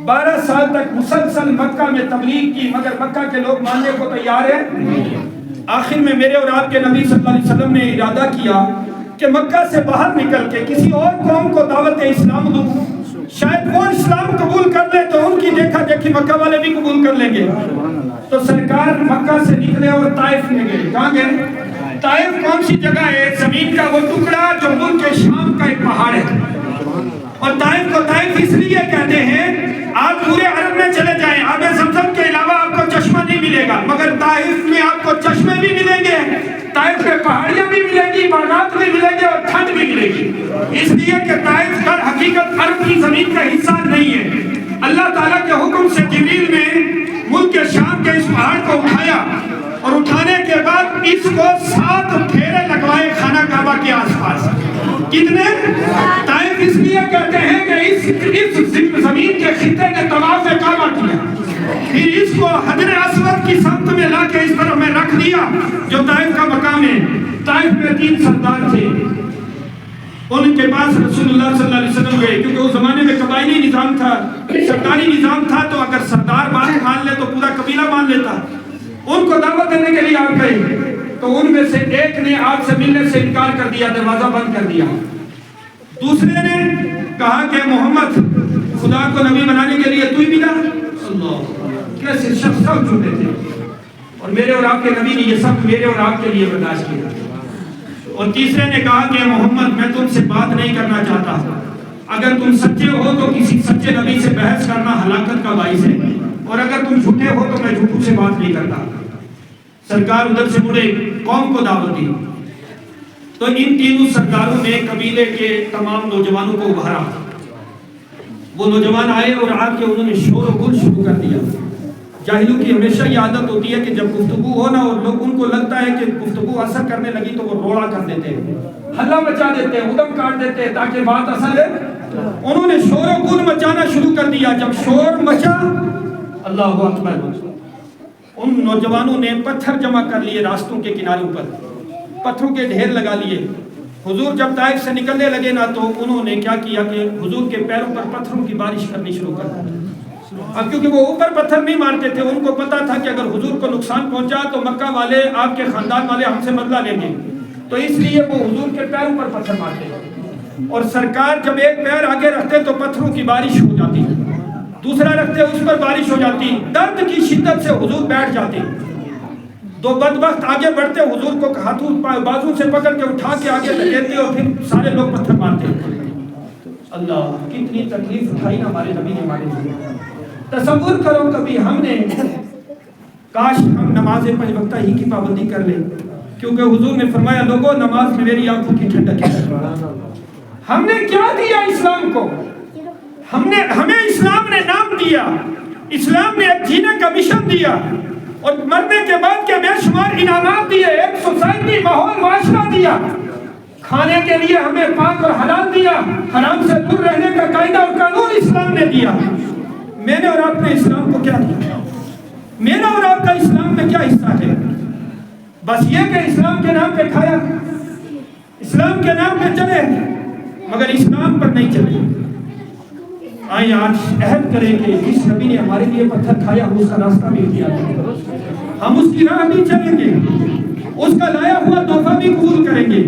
12 سال تک مسلسل مکہ میں تبلیغ کی، مگر مکہ کے لوگ ماننے کو تیار ہیں۔ آخر میں میرے اور آپ کے نبی صلی اللہ علیہ وسلم نے ارادہ کیا کہ مکہ سے باہر نکل کے کسی اور قوم کو دعوت اسلام دوں، شاید وہ اسلام قبول کر لے تو ان کی دیکھا دیکھی مکہ والے بھی قبول کر لیں گے۔ تو سرکار مکہ سے نکلے اور طائف میں گئے۔ کہاں گئے؟ طائف کون سی جگہ ہے؟ زمین کا وہ ٹکڑا جو ملک شام کا ایک پہاڑ ہے، اور طائف کو طائف اس لیے کہتے ہیں، آپ پورے عرب میں چلے جائیں آب زمزم کے علاوہ آپ کو چشمہ نہیں ملے گا، مگر طائف میں آپ کو چشمے بھی ملیں گے، طائف میں پہاڑیاں بھی ملیں گی، باغات بھی ملیں گے اور ٹھنڈ بھی ملے گی، اس لیے کہ طائف در حقیقت عرب کی زمین کا حصہ نہیں ہے۔ اللہ تعالیٰ کے حکم سے جبریل نے ملک کے شام کے اس پہاڑ کو اٹھایا اور اٹھانے کے بعد اس کو 7 پھیرے لگوائے خانہ کعبہ کے آس پاس. کتنے؟ طائف اس لیے کہتے ہیں کہ اس زمین کے خطے نے طواف کعبہ کیا، پھر اس کو حجر اسود کی سمت میں لا کے اس طرف میں رکھ دیا جو طائف کا مقام ہے. طائف میں 3 سردار تھے، ان کے پاس رسول اللہ صلی اللہ علیہ وسلم گئے، کیونکہ اس زمانے میں قبائلی نظام تھا، سرکاری نظام تھا، تو اگر سردار بات مان لے تو پورا قبیلہ مان لیتا. ان کو دعوت دینے کے لیے آپ گئے تو ان میں سے ایک نے آپ سے ملنے سے انکار کر دیا، دروازہ بند کر دیا. دوسرے نے کہا کہ محمد خدا کو نبی بنانے کے لیے تو ہی ملا. اللہ، کیسے شخص سب جھوٹے تھے، اور میرے اور آپ کے نبی نے یہ سب میرے اور آپ کے لیے برداشت کیا. اور تیسرے نے کہا کہ محمد میں تم سے بات نہیں کرنا چاہتا، اگر تم سچے ہو تو کسی سچے نبی سے بحث کرنا ہلاکت کا باعث ہے، اور اگر تم جھوٹے ہو تو میں جھوٹوں سے بات نہیں کرتا. سرکار ادھر سے مڑے، قوم کو دعوت دی تو ان تینوں سرداروں نے قبیلے کے تمام نوجوانوں کو ابھارا. وہ نوجوان آئے اور آ کے انہوں نے شور و گل شروع کر دیا. جاہلوں کی ہمیشہ یہ عادت ہوتی ہے کہ جب گفتگو ہو نا اور لوگ ان کو لگتا ہے کہ گفتگو اثر کرنے لگی تو وہ روڑا کر دیتے ہیں، ہلا مچا دیتے ہیں، ادم کاٹ دیتے ہیں تاکہ بات اثر ہے. انہوں نے شور و گل مچانا شروع کر دیا. جب شور مچا، اللہ اکبر، ان نوجوانوں نے پتھر جمع کر لیے راستوں کے کناروں پر، پتھروں کے ڈھیر لگا لیے. حضور جب طائف سے نکلنے لگے نا تو انہوں نے کیا کیا کہ حضور کے پیروں پر پتھروں کی بارش کرنی شروع کر دی. اب کیونکہ وہ اوپر پتھر نہیں مارتے تھے، ان کو پتا تھا کہ اگر حضور کو نقصان پہنچا تو مکہ والے، آپ کے خاندان والے ہم سے بدلہ لیں گے، تو اس لیے وہ حضور کے پیروں پر پتھر مارتے. اور سرکار جب ایک پیر آگے رکھتے تو پتھروں کی بارش ہو جاتی، دوسرا رکھتے اس پر بارش ہو جاتی. درد کی شدت سے حضور بیٹھ جاتے. دو بدبخت آگے بڑھتے، حضور کو ہاتھوں بازو سے پکڑ کے اٹھا کے آگے لگیتے اور پھر سارے لوگ پتھر مارتے. اللہ، کتنی تکلیف اٹھائی نا ہمارے نبی نے ہمارے لیے. تصور کرو کبھی ہم نے، کاش ہم نماز 5 وقتہ ہی کی پابندی کر لیں، کیونکہ حضور نے فرمایا لوگوں نماز میں میری آنکھوں کی ٹھنڈک ہے. ہم نے کیا دیا اسلام کو؟ ہمیں اسلام نے نام دیا، اسلام نے ایک جینے کا مشن دیا، اور مرنے کے بعد کے بے شمار انعامات دیے، ایک سوسائٹی، ماحول، معاشرہ دیا. کھانے کے لیے ہمیں پاک اور حلال دیا، حرام سے دور رہنے کا قاعدہ اور قانون اسلام نے دیا. میں نے اور آپ نے اسلام کو کیا دیا؟ میرا اور آپ کا اسلام میں کیا حصہ ہے؟ بس یہ کہ اسلام کے نام پہ کھایا، اسلام کے نام پہ چلے، مگر اسلام پر نہیں چلے. آئیں آج عہد کریں کہ جس نبی نے ہمارے لیے پتھر کھایا ہم اس کا راستہ بھی کیا، ہم اس کی راہ بھی چلیں گے، اس کا لایا ہوا تحفہ بھی قبول کریں گے.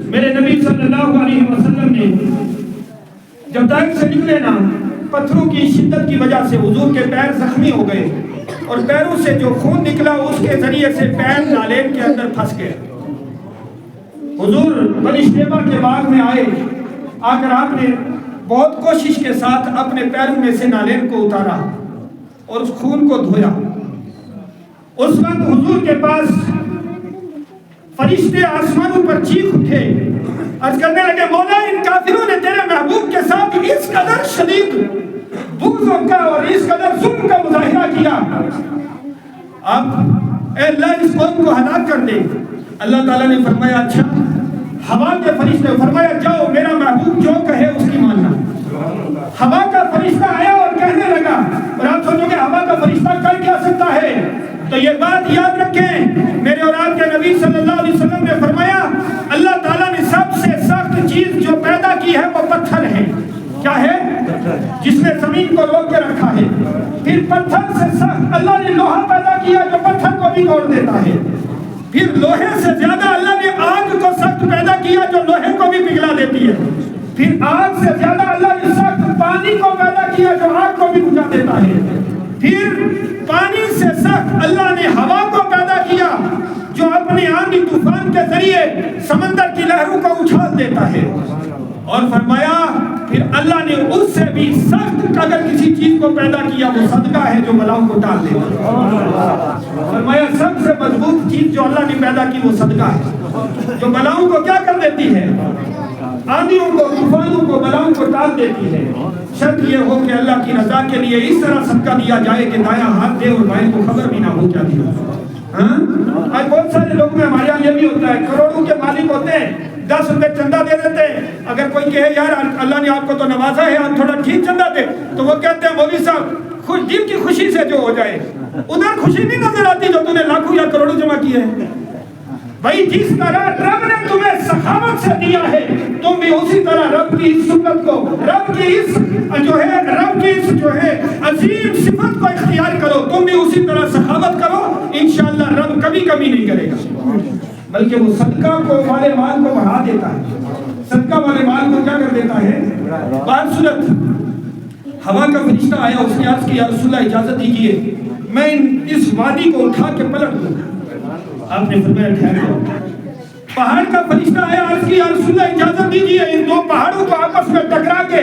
میرے نبی صلی اللہ علیہ وسلم نے جب طائف سے نکلے نا، پتھروں کی شدت کی وجہ سے حضور کے پیر زخمی ہو گئے، اور پیروں سے جو خون نکلا اس کے ذریعے سے پیر نالین کے اندر پھنس گئے. حضور بنی شیبہ کے باغ میں آئے، آ کر آپ نے بہت کوشش کے ساتھ اپنے پیروں میں سے نالین کو اتارا اور اس خون کو دھویا. اس وقت حضور کے پاس فرشتے آسمانوں پر چیخ اٹھے، عرض کرنے لگے مولا ان کافروں نے تیرے محبوب کے ساتھ اس قدر شدید بغض کا اور اس قدر ظلم کا مظاہرہ کیا، اب اے اللہ اس قوم کو ہلاک کر دے. اللہ تعالیٰ نے فرمایا اچھا. ہوا کے فرشتے فرمایا جاؤ میرا محبوب جو کہے اس کی ماننا. ہوا کا فرشتہ آیا اور کہنے لگا، اور آپ سوچو گے ہوا کا فرشتہ کر کیا سکتا ہے، تو یہ بات یاد رکھیں، میرے اور آپ کے نبی صلی اللہ علیہ وسلم نے فرمایا اللہ تعالیٰ نے سب سے سخت چیز جو پیدا کی ہے وہ پتھر ہے. کیا ہے؟ جس نے زمین کو روک کے رکھا ہے. پھر پتھر سے سخت اللہ نے لوہا پیدا کیا جو پتھر کو بھی توڑ دیتا ہے. پھر لوہے سے زیادہ اللہ نے آگ کو سخت پیدا کیا جو لوہے کو بھی پگھلا دیتی ہے. پھر آگ سے زیادہ اللہ نے سخت پانی کو پیدا کیا جو آگ کو بھی بجھا دیتا ہے. پھر پانی سے سخت اللہ نے ہوا کو پیدا کیا جو اپنے آندھی طوفان کے ذریعے سمندر کی لہروں کو اچھال دیتا ہے. اور فرمایا پھر اللہ نے اس سے بھی سخت اگر کسی چیز کو پیدا کیا وہ صدقہ ہے جو بلاؤں کو ٹال دیتا ہے. فرمایا سب سے مضبوط چیز جو اللہ نے پیدا کی وہ صدقہ ہے جو بلاؤں کو کیا کر دیتی ہے. آندھیوں کو، طوفانوں کو، بلاؤں کو ٹال دیتی ہے۔ شرط یہ ہو کہ اللہ کی رضا کے لیے اس طرح صدقہ دیا جائے کہ دایاں ہاتھ دے اور بائیں کو خبر بھی نہ ہو جاتی ہو۔ آج بہت سارے لوگ میں ہمارے یہاں یہ بھی ہوتا ہے، کروڑوں کے مالک ہوتے ہیں، 10 روپے چندہ دے دیتے ہیں۔ اگر کوئی کہے یار اللہ نے آپ کو تو نوازا ہے، آپ تھوڑا ٹھیک چندہ دے، تو وہ کہتے ہیں مولوی صاحب دل کی خوشی سے جو ہو جائے، ادھر خوشی نہیں نظر آتی جو تم نے لاکھوں یا کروڑوں جمع کیے ہیں۔ بھائی جس طرح رب نے تمہیں سخاوت سے دیا ہے، تم بھی اسی طرح رب کی اس سنت کو، رب کی اس عظیم صفت کو اختیار کرو، تم بھی اسی طرح سخاوت کرو، انشاءاللہ رب کبھی کمی نہیں کرے گا، بلکہ وہ صدقہ کو والے مال کو بڑھا دیتا ہے۔ صدقہ والے مال کو کیا کر دیتا ہے؟ بات صورت ہوا کا فرشتہ آیا، اس نے عرض کیا یا رسول اللہ اجازت دیجیے میں اس وادی کو اٹھا کے پلٹ دوں گا۔ آپ نے فرمایا ٹھہر جاؤ۔ پہاڑ کا فرشتہ آیا، عرض کی یا رسول اللہ اجازت دیجیے ان دو پہاڑوں کو آپس میں ٹکرا کے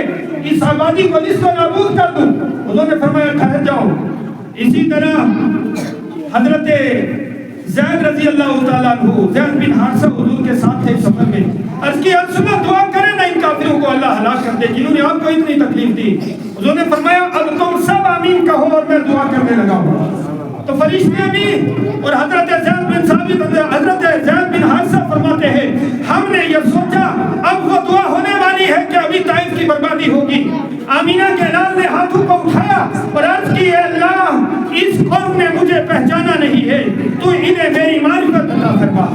اس وادی کو نصف و نابود کر دوں۔ انہوں نے فرمایا ٹھہر جاؤ۔ اسی طرح حضرت زید رضی اللہ تعالیٰ عنہ، زید بن حارثہ حضور کے ساتھ تھے سفر میں، عرض کی یا رسول اللہ دعا کریں نا ان کافروں کو اللہ ہلاک کر دے جنہوں نے آپ کو اتنی تکلیف دی۔ حضور نے فرمایا اب تم سب آمین کہو اور میں دعا کرنے لگا ہوں۔ تو فرشتے بھی اور حضرت زید بن حارثہ فرماتے ہیں ہم نے یہ سوچا اب وہ دعا ہونے والی ہے کہ ابھی طائف کی بربادی ہوگی۔ آمینہ کے لال نے ہاتھوں کو اٹھایا اور عرض کی اے اللہ اس قوم نے مجھے پہچانا نہیں ہے، تو انہیں میری معرفت عطا فرما،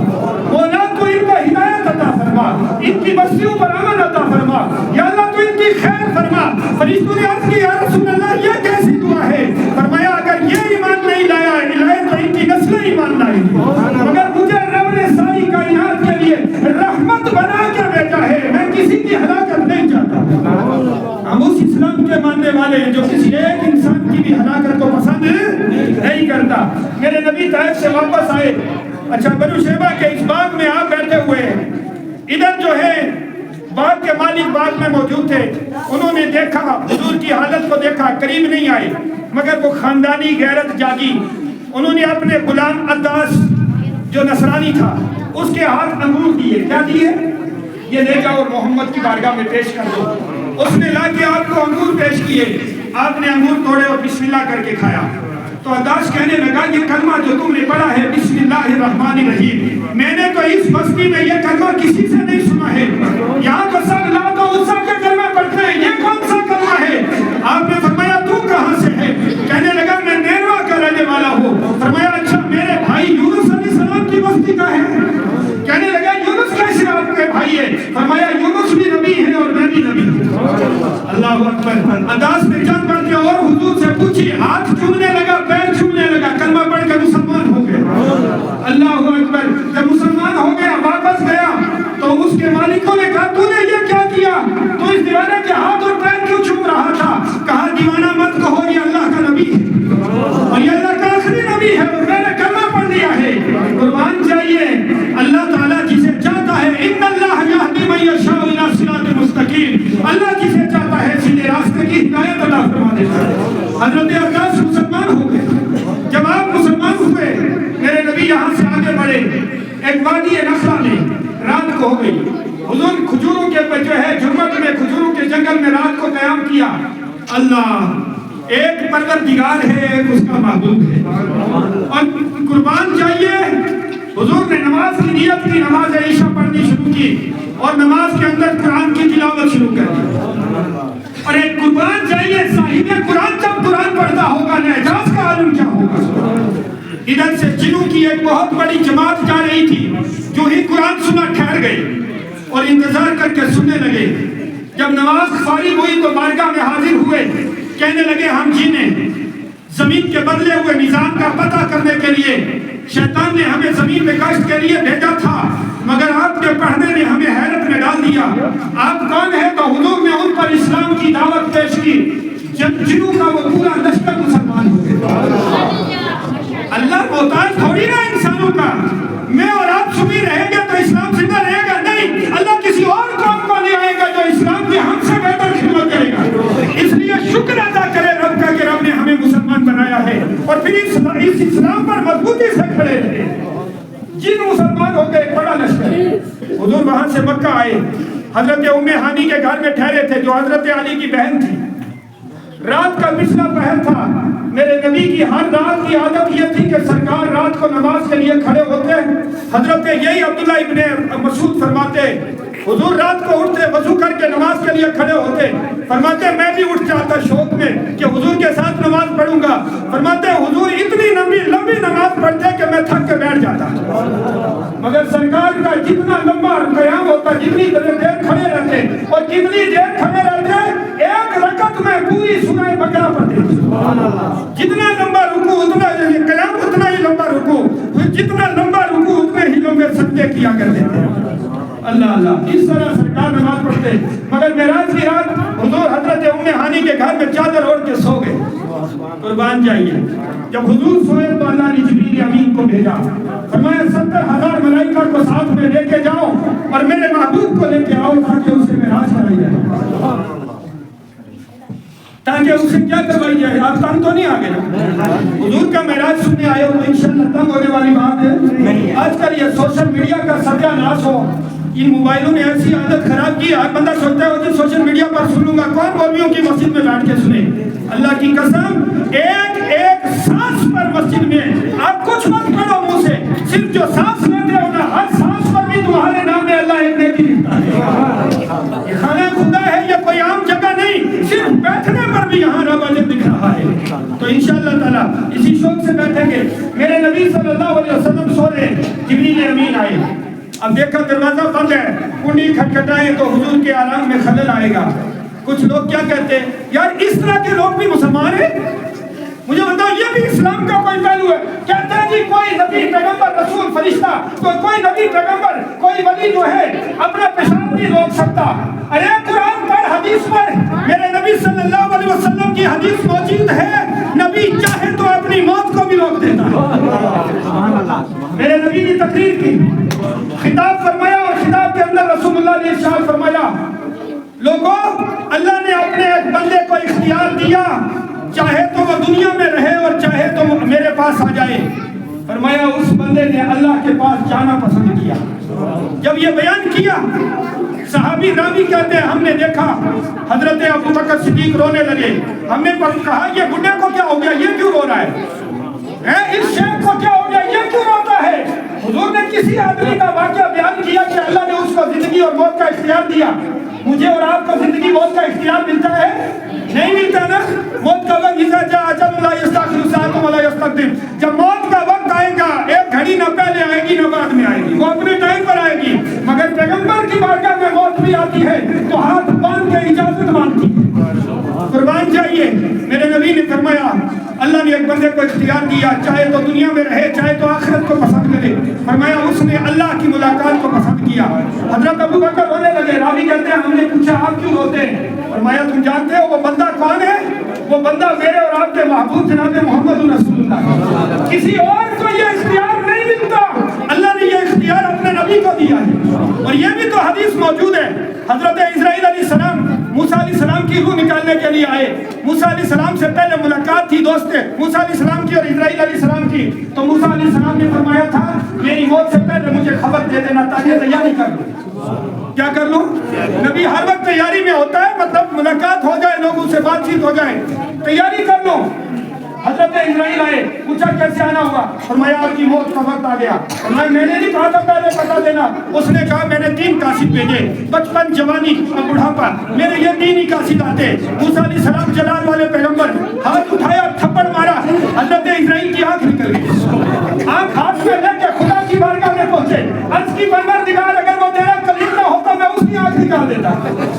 مولا تو ان کو ہدایت عطا فرما، ان کی بستیوں پر امن عطا فرما، یا اللہ تو ان کی خیر فرما۔ فرشتوں نے عرض کی یا رسول اللہ یہ کیسی دعا ہے؟ فرمایا اگر یہ ایمان نہیں لایا تو ان کی نسلیں ایمان لائیں گی، مگر مجھے رب نے ساری کائنات کے لیے رحمت بنا کے بھیجا ہے، میں کسی کی ہلاکت نہیں چاہتا۔ ہم اس اسلام کے ماننے والے ہیں جو کسی ایک انسان کی بھی ہلاکت کو پسند نہیں کرتا۔ میرے نبی طائف سے واپس آئے، اچھا بنو شیبہ کے اس باغ میں آپ بیٹھے ہوئے ہیں، ادھر جو ہے باغ کے مالک باغ میں موجود تھے، انہوں نے دیکھا حضور کی حالت کو دیکھا، قریب نہیں آئے، مگر وہ خاندانی غیرت جاگی، انہوں نے اپنے غلام عداس جو نصرانی تھا اس کے ہاتھ انگور دیے، کیا دیے؟ یہ لے جاؤ اور محمد کی بارگاہ میں پیش کر دو۔ اس نے لا کے آپ کو انگور پیش کیے، آپ نے انگور توڑے اور بسم اللہ کر کے کھایا۔ تو عداس کہنے لگا یہ کلمہ جو تم نے پڑھا ہے بسم اللہ الرحمن الرحیم، میں نے تو اس بستی میں یہ کلمہ کسی سے نہیں سنا ہے، یہاں تو سب لات و عزا کے کلمہ پڑھتے ہیں، یہ کون سا کلمہ ہے؟ آپ نے فرمایا تو کہاں سے ہے؟ کہنے لگا میں نیروا کا رہنے والا ہوں۔ فرمایا اچھا میرے بھائی یونس علیہ السلام کی بستی کا ہے؟ کہنے لگا یونس کیسے آپ کے بھائی ہے؟ فرمایا یونس بھی نبی ہے اور میں بھی نبی ہوں۔ اللہ اکبر۔ عداس نے جان پڑھ کے اور حضور سے پوچھی، ہاتھ چومنے لگا، پیر چومنے لگا، کلمہ پڑھ کے مسلمان ہو گیا۔ اللہ اکبر۔ جب مسلمان ہو گیا واپس گیا تو اس کے مالکوں نے کہا تو نے یہ کیا کیا؟ تو اس دیوانے کے ہاتھ اور پیر کیوں چوم رہا تھا؟ کہا دیوانہ مت کہو یہ اللہ کا نبی ہے اور یہ اللہ کا آخری نبی ہے اور میں نے کلمہ پڑھ لیا ہے۔ قربان چاہیے اللہ تعالیٰ جسے چاہتا ہے ان اللہ یہدی من یشاء الی صراط مستقیم، اللہ جسے چاہتا ہے سیدھے راستے کی ہدایت عطا فرما دیتا ہے۔ حضرت عباس مسلمان ہو گئے۔ جب آپ مسلمان ہوئے میرے نبی یہاں سے آگے بڑھے، ایک وادی نخلا میں رات کو ہو گئی، حضور کھجوروں کے جو ہے جھرمٹ میں کھجوروں کے جنگل میں رات کو قیام کیا۔ اللہ ایک پروردگار ہے، ایک اس کا معبود ہے، اور قربان چاہیے حضور نے نماز کی نیت کی، نماز عشاء پڑھنی شروع کی اور نماز کے اندر قرآن کی تلاوت شروع کر دی۔ اور ایک قربان چاہیے صاحب قرآن جب قرآن پڑھتا ہوگا اعجاز کا عالم کیا ہوگا۔ ادھر سے جنوں کی ایک بہت بڑی جماعت جا رہی تھی، جو ہی قرآن سنا ٹھہر گئی اور انتظار کر کے سننے لگے۔ جب نماز فارغ ہوئی تو بارگاہ میں حاضر ہوئے، کہنے لگے ہم جینے زمین کے بدلے ہوئے نظام کا پتہ کرنے کے لیے شیطان نے ہمیں زمین میں کاشت کے لیے بھیجا تھا، مگر آپ کے پڑھنے نے ہمیں حیرت میں ڈال دیا۔ آپ کون ہیں؟ تو حضور نے ان پر اسلام کی دعوت پیش کی، جب جنوں کا وہ پورا لشکر مسلمان ہو گئے۔ اللہ محتاج تھوڑی نا انسانوں کا، میں اور آپ سنی رہیں گے تو اسلام زندہ رہے گا نہیں، اللہ کسی اور قوم کو لے آئے گا جو اسلام کی ہم سے بہتر خدمت کرے گا۔ اس لیے شکر ادا کرے رب کا کہ رب نے ہمیں مسلمان بنایا ہے، اور پھر اس اسلام پر مضبوطی سے کھڑے رہے۔ جن مسلمان ہو گئے بڑا لشکر، حضور وہاں سے مکہ آئے، حضرت ام ہانی کے گھر میں ٹھہرے تھے جو حضرت علی کی بہن تھی. رات کا پچھلا پہر تھا. میرے نبی کی ہر رات کی عادت یہ تھی کہ سرکار رات کو نماز کے لیے کھڑے ہوتے. حضرت یہی عبداللہ ابن مسعود فرماتے حضور رات کو اٹھتے وضو کر کے نماز کے لیے کھڑے ہوتے. فرماتے میں بھی اٹھ جاتا شوق میں کہ حضور کے ساتھ نماز پڑھوں گا. فرماتے حضور اتنی لمبی نماز پڑھتے کہ میں تھک کے بیٹھ جاتا. مگر سرکار کا جتنا لمبا قیام ہوتا, جتنی دیر کھڑے رہتے اور جتنی دیر کھڑے رہتے, ایک رکعت میں پوری سورہ بقرہ پڑھتے. جتنا لمبا رکوع اتنا قیام, اتنا ہی لمبا رکوع, جتنا لمبا رکوع اتنے ہی لمبے سجدے کیا کرتے تھے. اللہ اللہ, اس طرح سرکار نماز پڑھتے. مگر معراج کی رات حضور حضرت ام ہانی کے گھر میں چادر اوڑھ کے سو گئے. قربان جائیے. جب حضور سوئے تو اللہ نے جبریل امین کو بھیجا. فرمایا 70,000 ملائکہ کو ساتھ میں لے کے جاؤ اور میرے محبوب کو لے کے آؤ تاکہ اسے معراج کرائی جائے. تاکہ اسے کیا کروائی جائے؟ آپ تنگ تو نہیں آ گئے؟ حضور کا معراج سننے آئے ہو تو انشاءاللہ تنگ ہونے والی بات ہے. آج کل یہ سوشل میڈیا کا ستیہ ناش ہو, ان موبائلوں نے ایسی عادت خراب کی. ہر بندہ سوچتا ہے کہ سوشل میڈیا پر سن لوں گا. کون مولویوں کی مسجد میں بیٹھ کے سنے؟ اللہ کی قسم, ایک سانس پر مسجد میں آپ کچھ مت پڑھو منہ سے, صرف جو سانس لیتے ہو نا, ہر سانس پر بھی تمہارے نام میں اللہ ایک نیکی لکھتا ہے. یہ خانہ خدا ہے, یہ کوئی عام جگہ نہیں. صرف بیٹھنے پر بھی یہاں رب اجر دکھ رہا ہے. تو انشاءاللہ تعالیٰ اسی شوق سے بیٹھیں گے. میرے نبی صلی اللہ علیہ وسلم سو رہے, جبریل امین آئے. اب دیکھا دروازہ بند ہے, کنڈی کھٹکھٹائیں تو حضور کے آرام میں خلل آئے گا. کچھ لوگ کیا کہتے ہیں, یار اس طرح کے لوگ بھی مسلمان ہیں. مجھے بتاؤ یہ بھی اسلام کا کوئی پہلو ہے؟ کہتے ہیں جی کوئی نبی پیغمبر رسول فرشتہ کوئی نبی پیغمبر کوئی ولی جو ہے اپنا پیشاب نہیں روک سکتا. ارے قرآن پر حدیث پر میرے نبی صلی اللہ علیہ وسلم کی حدیث موجود ہے, نبی چاہے تو اپنی موت کو بھی روک دیتا ہے. میرے نبی کی تقریر کی, خطاب فرمایا اور خطاب کے اندر رسول اللہ نے ارشاد فرمایا, لوگوں اللہ نے اپنے ایک بندے کو اختیار دیا, چاہے تو وہ دنیا میں رہے اور چاہے تو وہ میرے پاس آ جائے. فرمایا اس بندے نے اللہ کے پاس جانا پسند کیا. جب یہ بیان کیا صحابی راوی کہتے ہیں ہم نے دیکھا حضرت ابو بکر صدیق رونے لگے. ہم نے کہا یہ بڈھے کو کیا ہو گیا, یہ کیوں رو رہا ہے؟ اس شیخ کو کیا ہو گیا, یہ کیوں روتا ہے؟ حضور نے کسی آدمی کا واقعہ بیان کیا کہ اللہ نے اس کو زندگی اور موت کا اختیار دیا. مجھے اور آپ کو زندگی موت کا اختیار ملتا ہے؟ نہیں ملتا نا. موت کا وقت اذا جاء اجل لا یستأخر ساعة ولا يستقدم. جب موت کا وقت آئے گا, ایک گھڑی نہ پہلے آئے گی نہ بعد میں آئے گی, وہ اپنے ٹائم پر آئے گی. مگر پیغمبر کی بارگاہ میں موت بھی آتی ہے تو ہاتھ باندھ کے اجازت مانگتی ہے. قربان جائیے. میرے نبی نے فرمایا اللہ نے ایک بندے کو اختیار دیا, چاہے تو دنیا میں رہے چاہے تو آخرت کو پسند کرے. فرمایا اس نے اللہ کی ملاقات کو پسند کیا. حضرت ابو بکر رونے لگے. راوی کہتے ہیں ہم نے پوچھا آپ کیوں روتے ہیں؟ فرمایا تم جانتے ہو وہ بندہ کون ہے؟ وہ بندہ میرے اور آپ کے محبوب جناب محمد رسول اللہ. کسی اور کو یہ اختیار نہیں ملتا, اللہ نے یہ اختیار اپنے نبی کو دیا ہے. اور یہ بھی تو حدیث موجود ہے. حضرت اسرائیل علیہ السلام موسیٰ علیہ السلام کی روح نکالنے کے لیے آئے. موسیٰ علیہ السلام سے پہلے ملاقات تھی دوست موسیٰ علیہ السلام کی اور اسرائیل علیہ السلام کی. تو موسیٰ علیہ السلام نے فرمایا تھا میری موت سے پہلے مجھے خبر دے دینا تاکہ تیاری کر لوں. کیا کر لوں؟ نبی ہر وقت تیاری میں ہوتا ہے, مطلب ملاقات ہو جائے, لوگوں سے بات چیت ہو جائے, تیاری کر لوں. حضرت اسرائیل آئے, پوچھا کیسے آنا ہوا؟ فرمایا آپ کی موت کا وقت آ گیا. فرمایا میں نے نہیں کہا تھا پہلے بتا دینا. اس نے کہا میں نے 3 قاصد بھیجے, بچپن, جوانی اور بڑھاپا, میرے یہ 3 ہی قاصد آتے. موسیٰ علیہ السلام جلال والے پیغمبر, ہاتھ اٹھایا, تھپڑ مارا, حضرت اسرائیل کی آنکھ نکل گئی. آنکھ ہاتھ میں لے کے خدا کی بارگاہ میں پہنچے. عرض کی پروردگار اگر وہ تیرا کلیم نہ ہوتا میں اس کی آنکھ نکال دیتا.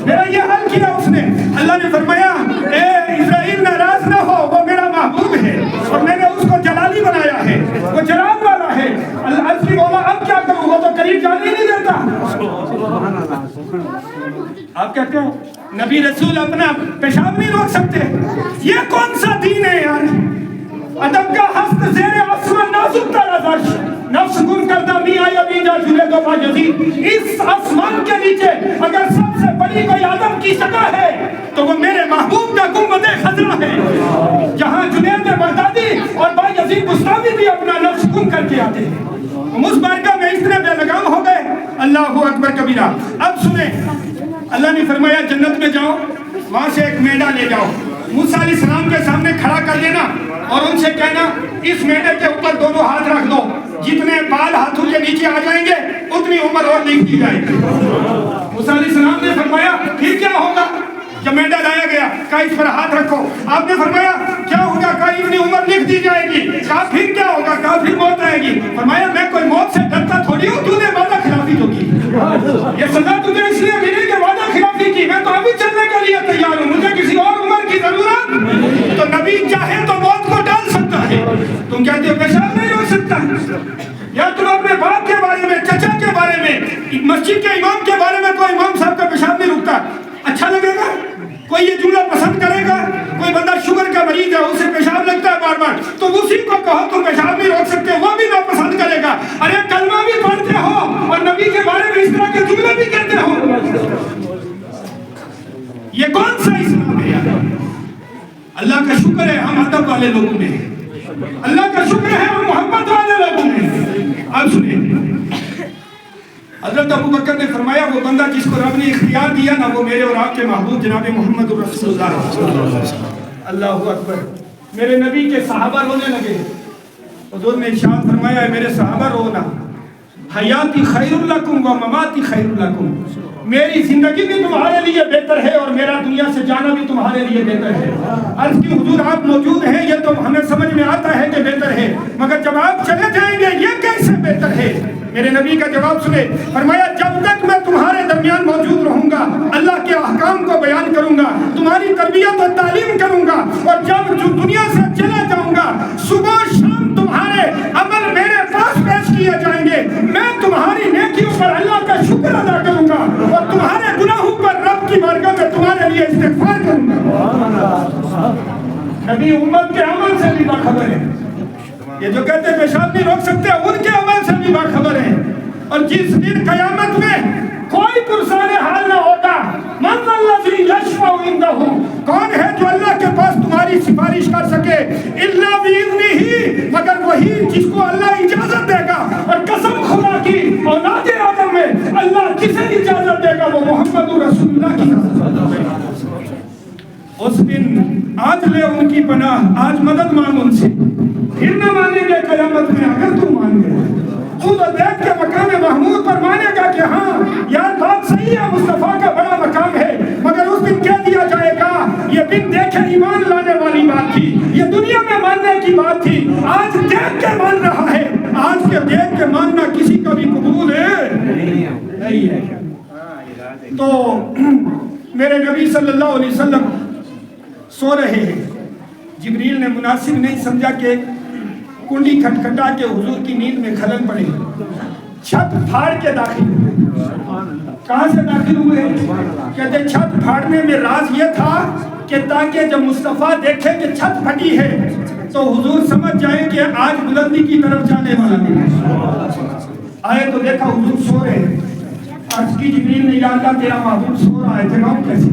میرا یہ حل کیا اس نے. اللہ نے فرمایا اے اسرائیل ناراض نہ ہو, وہ میرا محبوب ہے اور میں نے اس کو جلالی بنایا ہے, وہ جلال والا ہے. اللہ عز کی مولا اب کیا کروں, وہ تو قریب جانے نہیں دیتا. آپ کہتے ہو نبی رسول اپنا پیشاب نہیں روک سکتے. یہ کون سا دین ہے یار؟ ادب کا ہست زیر آسمان نازک ترا درش, نفس گم کردہ میاں یبی جا جھولے دو با یزید. اس آسمان کے نیچے اگر سب سے بڑی کوئی ادب کی جگہ ہے تو وہ میرے محبوب کا گنبد خضرا ہے, جہاں جنید بغدادی اور با یزید بستامی بھی اپنا نفس گم کر کے آتے ہیں. اس بارگاہ میں اتنے بے لگام ہو گئے. اللہ اکبر کبیرہ. اب سنیں اللہ نے فرمایا جنت میں جاؤ، وہاں سے ایک مینڈا لے جاؤ، موسیٰ علیہ السلام کے سامنے کھڑا کر دینا اور ان سے کہنا اس مینڈے کے اوپر دونوں ہاتھ رکھ دو، جتنے بال ہاتھوں کے نیچے آ جائیں گے اتنی عمر اور لکھ دی جائے گی۔ موسیٰ علیہ السلام نے فرمایا پھر کیا ہوگا؟ جب مینڈا لایا گیا کہا اس پر ہاتھ رکھو، آپ نے فرمایا کیا ہوگا؟ کہا اتنی عمر لکھ دی جائے گی۔ کہا پھر کیا ہوگا؟ کہا پھر موت آئے گی۔ فرمایا میں کوئی موت سے ڈرتا تھوڑی ہوں، تو نے وعدہ خلافی جو کی، یہ سزا تجھے اس لیے ملی کہ وعدہ خلافی کی، میں تو ابھی چلنے کے لیے تیار ہوں، مجھے کسی اور عمر کی ضرورت۔ تو نبی چاہے تو موت کو ٹال سکتا ہے، تم کہتے ہو پیشاب نہیں روک سکتا، یا تم اپنے باپ کے بارے میں، چچا کے بارے میں، مسجد کے امام کے بارے میں، کوئی امام صاحب کا پیشاب نہیں رکتا، اچھا لگے گا؟ کوئی یہ جملہ پسند کرے گا؟ کوئی بندہ شوگر کا مریض ہے، اسے پیشاب لگتا ہے بار بار، تو اسی کو کہو تم پیشاب نہیں روک سکتے، وہ بھی نہ پسند کرے گا۔ ارے کلمہ بھی پڑھتے ہو اور نبی کے بارے میں اس طرح کے جملے بھی کہتے ہو، یہ کون سا اسلام ہے یار؟ اللہ کا شکر ہے ہم ادب والے لوگوں میں ہیں، اللہ کا شکر ہے ہم محبت والے لوگوں میں ہیں۔ اب سنیں، حضرت ابو بکر نے فرمایا وہ بندہ جس کو رب نے اختیار دیا نا، وہ میرے اور آپ کے محبوب جناب محمد رسول اللہ۔ اللہ اکبر۔ میرے نبی کے صحابہ رونے لگے، حضور نے ارشاد فرمایا ہے میرے صحابہ رونا، حیاتی خیر لکم و مماتی خیر لکم، میری زندگی بھی تمہارے لیے بہتر ہے اور میرا دنیا سے جانا بھی تمہارے لیے بہتر ہے۔ عرض کی حضور آپ موجود ہیں یہ تو ہمیں سمجھ میں آتا ہے کہ بہتر ہے، مگر جب آپ چلے جائیں گے یہ کیسے بہتر ہے؟ میرے نبی کا جواب سنے، فرمایا جب تک میں تمہارے درمیان موجود رہوں گا اللہ کے احکام کو بیان کروں گا، تمہاری تربیت اور تعلیم کروں گا، اور جب دنیا سے چلا جاؤں گا صبح شام تمہارے عمل میرے پاس پیش کیے جائیں گے، میں تمہاری نیکیوں پر اللہ کا شکر ادا کروں گا اور تمہارے گناہوں پر رب کی بارگاہ میں تمہارے لیے استغفار کروں گا۔ نبی امت کے عمل سے بھی باخبر ہے، یہ جو کہتے ہیں پیشاب نہیں روک سکتے ان کے عمل سے بھی باخبر ہے۔ اور جس دن قیامت میں کوئی پرسان حال نہ ہوگا، من الذی یشفع عندہ، کون ہے جو اللہ کے پاس تمہاری سفارش کر سکے، الا باذنہ، مگر وہی جس کو اللہ اجازت دے گا۔ اور قسم خدا کی اولاد آدم میں اللہ کسے اجازت دے گا؟ وہ محمد رسول اللہ کی۔ اس دن آج لے ان کی پناہ، آج مدد مانگ ان سے، پھر نہ مانیں گے قیامت میں اگر تم مان گئے۔ خود دیکھ کے مقام محمود پر مانے گا کہ ہاں یار بات صحیح ہے، مصطفیٰ کا بڑا مقام ہے، مگر اس دن کہہ دیا جائے گا یہ بن دیکھے ایمان لانے والی بات تھی، یہ دنیا میں ماننے کی بات تھی، آج دیکھ کے مان رہا ہے۔ آج کے دیکھ کے ماننا کسی کا بھی قبول ہے نہیں ہے۔ تو میرے نبی صلی اللہ علیہ وسلم سو رہے ہیں، جبریل نے مناسب نہیں سمجھا کہ کنڈی کھٹکھٹا کے حضور کی نیند میں خلل پڑے، چھت پھاڑ کے داخل ہوئے۔ کہاں سے داخل ہوئے؟ کہتے چھت پھاڑنے میں راز یہ تھا کہ تاکہ جب مصطفیٰ دیکھے کہ چھت پھٹی ہے تو حضور سمجھ جائیں کہ آج بلندی کی طرف جانے والا ہے۔ آئے تو دیکھا حضور سو رہے ہیں، عرض کی جبریل نے یا اللہ تیرا محبوب سو رہا ہے، جگاؤں کیسے؟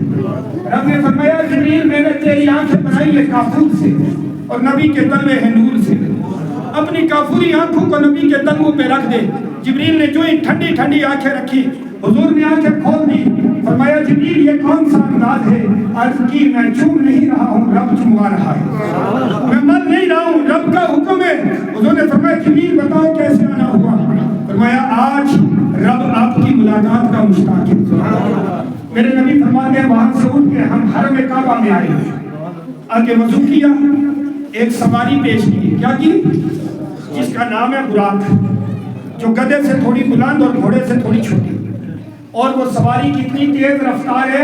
رب نے فرمایا جبریل میں نے تیری آنکھیں بنائی ہے کافور سے اور نبی کے تلوے ہیں نور سے، اپنی کافوری آنکھوں کو نبی کے تلووں پہ رکھ دے۔ جبریل نے جو ہی ٹھنڈی ٹھنڈی آنکھیں رکھی، حضور نے آنکھیں کھول دی، فرمایا جبریل یہ کون سا انداز ہے؟ عرض کی میں چوم نہیں رہا ہوں، رب چموا رہا ہے، میں مل نہیں رہا ہوں، رب کا حکم ہے۔ حضور نے فرمایا جبریل بتاؤ کیسے آنا ہوا؟ فرمایا آج رب آپ کی ملاقات کا مشتاق ہے۔ میرے نبی فرماتے ہیں وہاں سے اٹھ کے ہم حرم کعبہ میں آئے، آگے وضو کیا، ایک سواری پیش کی، کیا کی؟ جس کا نام ہے براق، جو گدھے سے تھوڑی بلند اور گھوڑے سے تھوڑی چھوٹی، اور وہ سواری کتنی تیز رفتار ہے،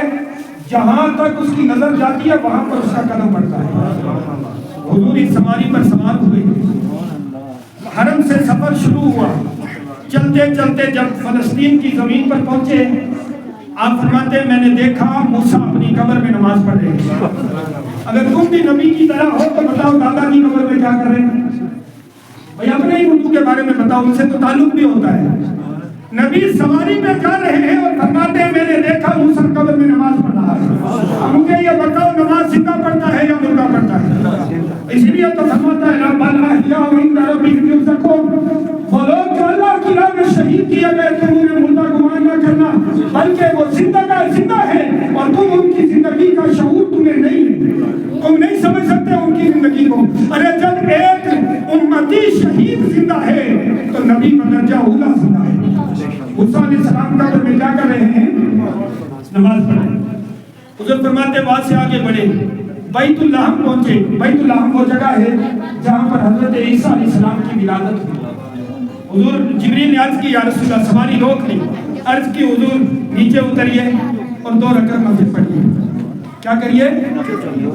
جہاں تک اس کی نظر جاتی ہے وہاں پر اس کا قدم پڑتا ہے۔ حضور اس سواری پر سوار ہوئے، حرم سے سفر شروع ہوا، چلتے چلتے جب فلسطین کی زمین پر پہنچے، آپ فرماتے ہیں میں نے دیکھا موسیٰ اپنی قبر میں نماز پڑھ رہے ہیں۔ اگر تم بھی نبی کی طرح ہو تو بتاؤ دادا کی قبر میں کیا کر رہے ہیں؟ بھئی اپنے ہی ملک کے بارے میں بتاؤ، ان سے تو تعلق بھی ہوتا ہے۔ نبی سواری میں کر رہے ہیں اور فرماتے ہیں میں نے دیکھا موسیٰ قبر میں نماز پڑھ رہا ہے۔ اب مجھے یہ بتاؤ نماز زندہ پڑھتا ہے یا مردہ پڑھتا ہے؟ اس لیے تو فرماتا ہے بل احیاء عند ربہم یرزقون، وہ لوگ جو اللہ کی راہ میں شہید کیے گئے تھے انہیں مردہ گمان نہ کرنا، بلکہ وہ زندہ ہے اور تم ان کی زندگی کا شعور تمہیں نہیں ہے، تم نہیں سمجھ سکتے ان کی زندگی کو۔ ارے جب ایک امتی شہید زندہ ہے تو نبی بدرجہ اولا زندہ ہے۔ موسیٰ علیہ السلام کا میں کیا کر رہے ہیں؟ نماز پڑھ رہے ہیں۔ حضور فرماتے بعد سے آگے بڑھے، بیت اللحم پہنچے۔ بیت اللحم وہ جگہ ہے جہاں پر حضرت عیسیٰ علیہ السلام کی ولادت ہوئی۔ حضور جبریل نے عرض کی یا رسول اللہ، سواری روک لی، عرض کی حضور نیچے اتریے اور 2 رکعت نفل پڑھیے۔ کیا کریے؟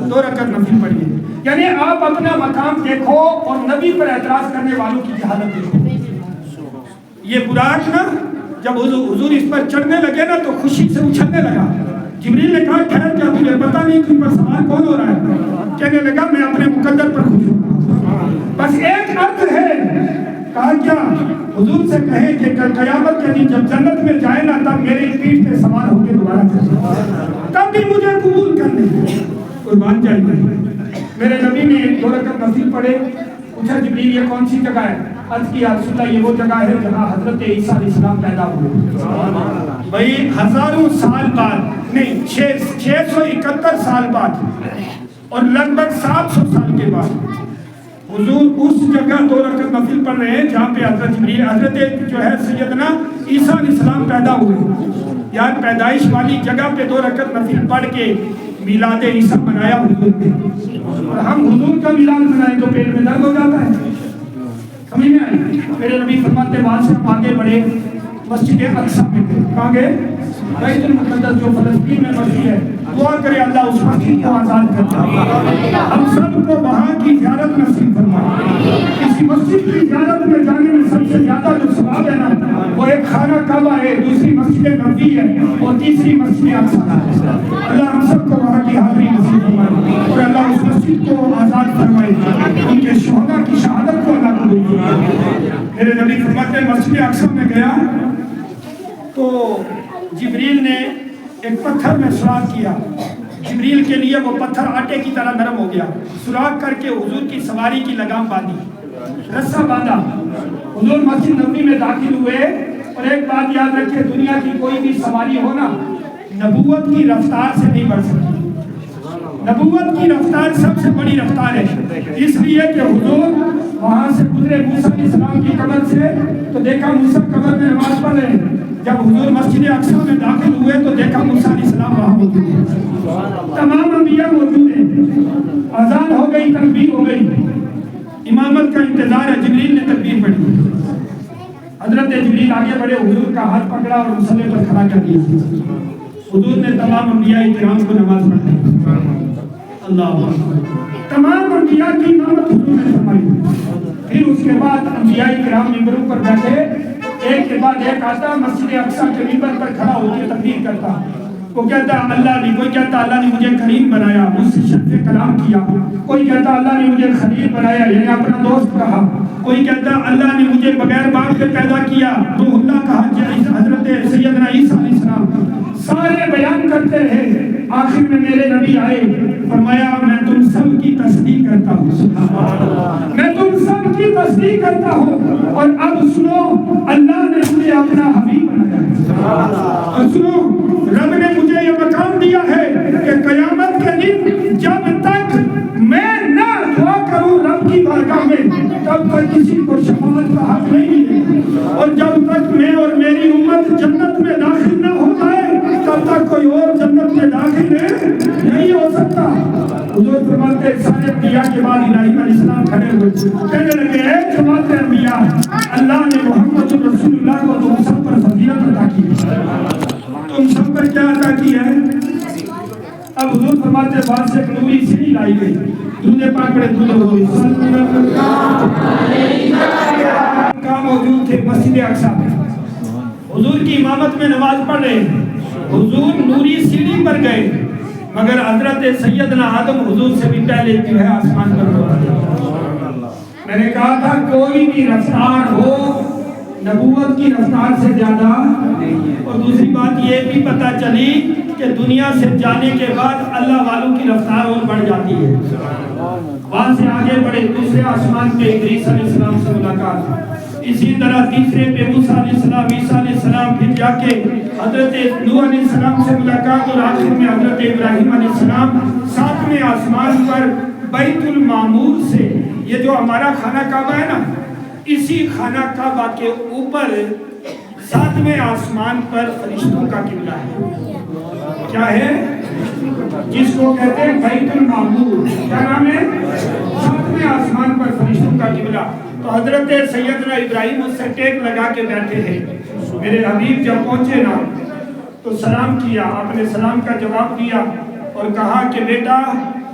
2 رکعت نفل پڑھیے۔ یعنی آپ اپنا مقام دیکھو اور نبی پر اعتراض کرنے والوں کی جہالت دیکھو۔ یہ براق نا جب حضور اس پر چڑھنے لگے نا تو خوشی سے اچھلنے لگا۔ جبریل نے کہا ٹھہر، کیا تجھے پتا نہیں تم پر سوال کون ہو رہا ہے؟ کہنے لگا میں اپنے مقدر پر خوش ہوں، بس ایک عرض ہے۔ کہا کیا؟ حضور سے کہیں کہ قیامت کے دن جب جنت میں جائے نا تب میرے پیٹھ پہ سوار ہو کے دوبارہ چلے، تب بھی مجھے قبول کر لیں، قربان جائیے۔ میرے نبی نے 2 رکعت نفل پڑھے۔ پوچھا جبریل یہ کون سی جگہ ہے؟ عرض کیا رسول اللہ یہ وہ جگہ ہے جہاں حضرت عیسیٰ علیہ السلام پیدا ہوئے۔ بھائی ہزاروں سال بعد نہیں، 671 سال بعد اور لگ بھگ 700 سال کے بعد حضور اس جگہ 2 رکعت نفل پڑھ رہے ہیں جہاں پہ حضرت جو ہے سیدنا عیسیٰ علیہ السلام پیدا ہوئے۔ یار پیدائش والی جگہ پہ 2 رکعت نفل پڑھ کے میلاد عیسیٰ منایا حضور نے، اور ہم حضور کا میلاد منائیں تو پیٹ میں درد ہو جاتا ہے۔ سمجھ میں آئی؟ میرے نبی فرماتے وہاں سے ہم آگے بڑھے، مسجد اقصی میں گئے۔ کہاں گئے؟ بیت المقدس جو فلسطین میں مسجد ہے۔ دعا کرے اللہ اس مسجد کو آزاد کرے، ہم سب کو وہاں کی زیارت نصیب فرمائے۔ کسی مسجد کی زیارت میں جانے میں سب سے زیادہ جو ثواب ہے نا وہ ایک خانہ کعبہ ہے، دوسری مسجد نبوی ہے اور تیسری مسجد اقصی ہے۔ اللہ ہم سب کو وہاں کی حاضری نصیب فرمائے اور اللہ اس مسجد کو آزاد فرمائے، ان کے شہداء کی شہادت کو اللہ قبول فرمائے۔ میرے نبی فرماتے مسجد اقصی میں گیا تو جبریل نے ایک پتھر میں سوراخ کیا۔ جبریل کے لیے وہ پتھر آٹے کی طرح نرم ہو گیا۔ سوراخ کر کے حضور کی سواری کی لگام باندھی، رسہ باندھا۔ حضور مسجد نبوی میں داخل ہوئے اور ایک بات یاد رکھے، دنیا کی کوئی بھی سواری ہو نا نبوت کی رفتار سے نہیں بڑھ سکتی۔ نبوت کی رفتار سب سے بڑی رفتار ہے، اس لیے کہ حضور وہاں سے گزرے موسیٰ علیہ السلام کی قبر سے تو دیکھا موسیٰ قبر میں نماز پڑھ رہے ہیں۔ جب حضور مسجد اقصی میں داخل ہوئے تو دیکھا موسیٰ علیہ السلام وہاں موجود ہیں، تمام انبیاء موجود ہیں۔ اذان ہو گئی، تکبیر ہو گئی، امامت کا انتظار ہے۔ جبریل نے تکبیر پڑھی، حضرت جبریل آگے بڑھے، حضور کا ہاتھ پکڑا اور مصلی پر کھڑا کر دیا۔ حضور نے تمام انبیاء کرام کو نماز پڑھائی۔ اللہ تمام انبیاء کی امامت حضور نے فرمائی۔ پھر اس کے بعد انبیاء کرام ممبروں پر بیٹھے، ایک کے بعد ایک آتا مسجد اقصی کے ممبر پر کھڑا ہو کے تقریر کرتا۔ وہ کہتا اللہ نے، کوئی کہتا اللہ نے مجھے کریم بنایا، مجھ سے شرف کلام کیا۔ کوئی کہتا اللہ نے مجھے خلیل بنایا، یعنی اپنا دوست کہا۔ کوئی کہتا اللہ نے مجھے بغیر باپ کے پیدا کیا، روح اللہ کہا۔ حضرت سیدنا عیسیٰ علیہ السلام سارے بیان کرتے رہے۔ آخر میں میرے نبی آئے، فرمایا میں تم سب کی تصدیق کرتا ہوں، میں تم سب کی تصدیق کرتا ہوں، اور اب سنو اللہ نے مجھے اپنا حبیب بنایا، اور سنو رب نے مجھے یہ مقام دیا ہے کہ قیامت کے دن جب تک میں نہ دعا کروں رب کی بارگاہ میں تب تک کسی کو شفاعت کا حق نہیں ملے، اور جب تک میں اور میری امت جنت میں داخل نہ ہو جائے تب تک کوئی اور جنت میں داخل نہیں ہو سکتا۔ حضور فرماتے سارے انبیاء کے بعد ابراہیم علیہ السلام کھڑے ہوئے، کہنے لگے اے جماعت انبیاء، اللہ نے محمد رسول اللہ کو تم سب پر فضیلت عطا کی ہے۔ تم سب پر کیا عطا کی ہے؟ اب حضور فرماتے بعد سے ایک نوری سیڑھی لائی گئی، درود پاک پڑھے، درود ہوئی کام موجود تھے مسجد اقصی میں۔ حضور کی امامت میں نماز پڑھ رہے، حضور نوری سیڑھی پر گئے، مگر حضرت سیدنا آدم حضور سے بھی پہلے جو ہے آسمان پر ہوتا۔ میں نے کہا تھا کوئی بھی رفتار ہو نبوت کی رفتار سے زیادہ، اور دوسری بات یہ بھی پتہ چلی کہ دنیا سے جانے کے بعد اللہ والوں کی رفتار اور بڑھ جاتی ہے۔ وہاں سے آگے بڑھے، دوسرے آسمان پہ ادریس علیہ السلام سے ملاقات، اسی طرح تیسرے پہ موسیٰ علیہ السلام، عیسیٰ علیہ السلام، پھر جا کے حضرت نوح علیہ السلام سے ملاقات، اور آخر میں حضرت ابراہیم علیہ السلام 7ویں آسمان پر بیت المعمور سے، یہ جو ہمارا خانہ کعبہ ہے نا، اسی خانہ کعبہ کے اوپر 7ویں آسمان پر فرشتوں کا قبلہ ہے. کیا ہے؟ جس کو کہتے ہیں بیت المعمور. کیا نام ہے؟ 7ویں آسمان پر فرشتوں کا قبلہ. تو حضرت سیدنا ابراہیم اس سے ٹیک لگا کے بیٹھے ہیں. میرے حبیب جب پہنچے نا تو سلام کیا، آپ نے سلام کا جواب دیا اور کہا کہ بیٹا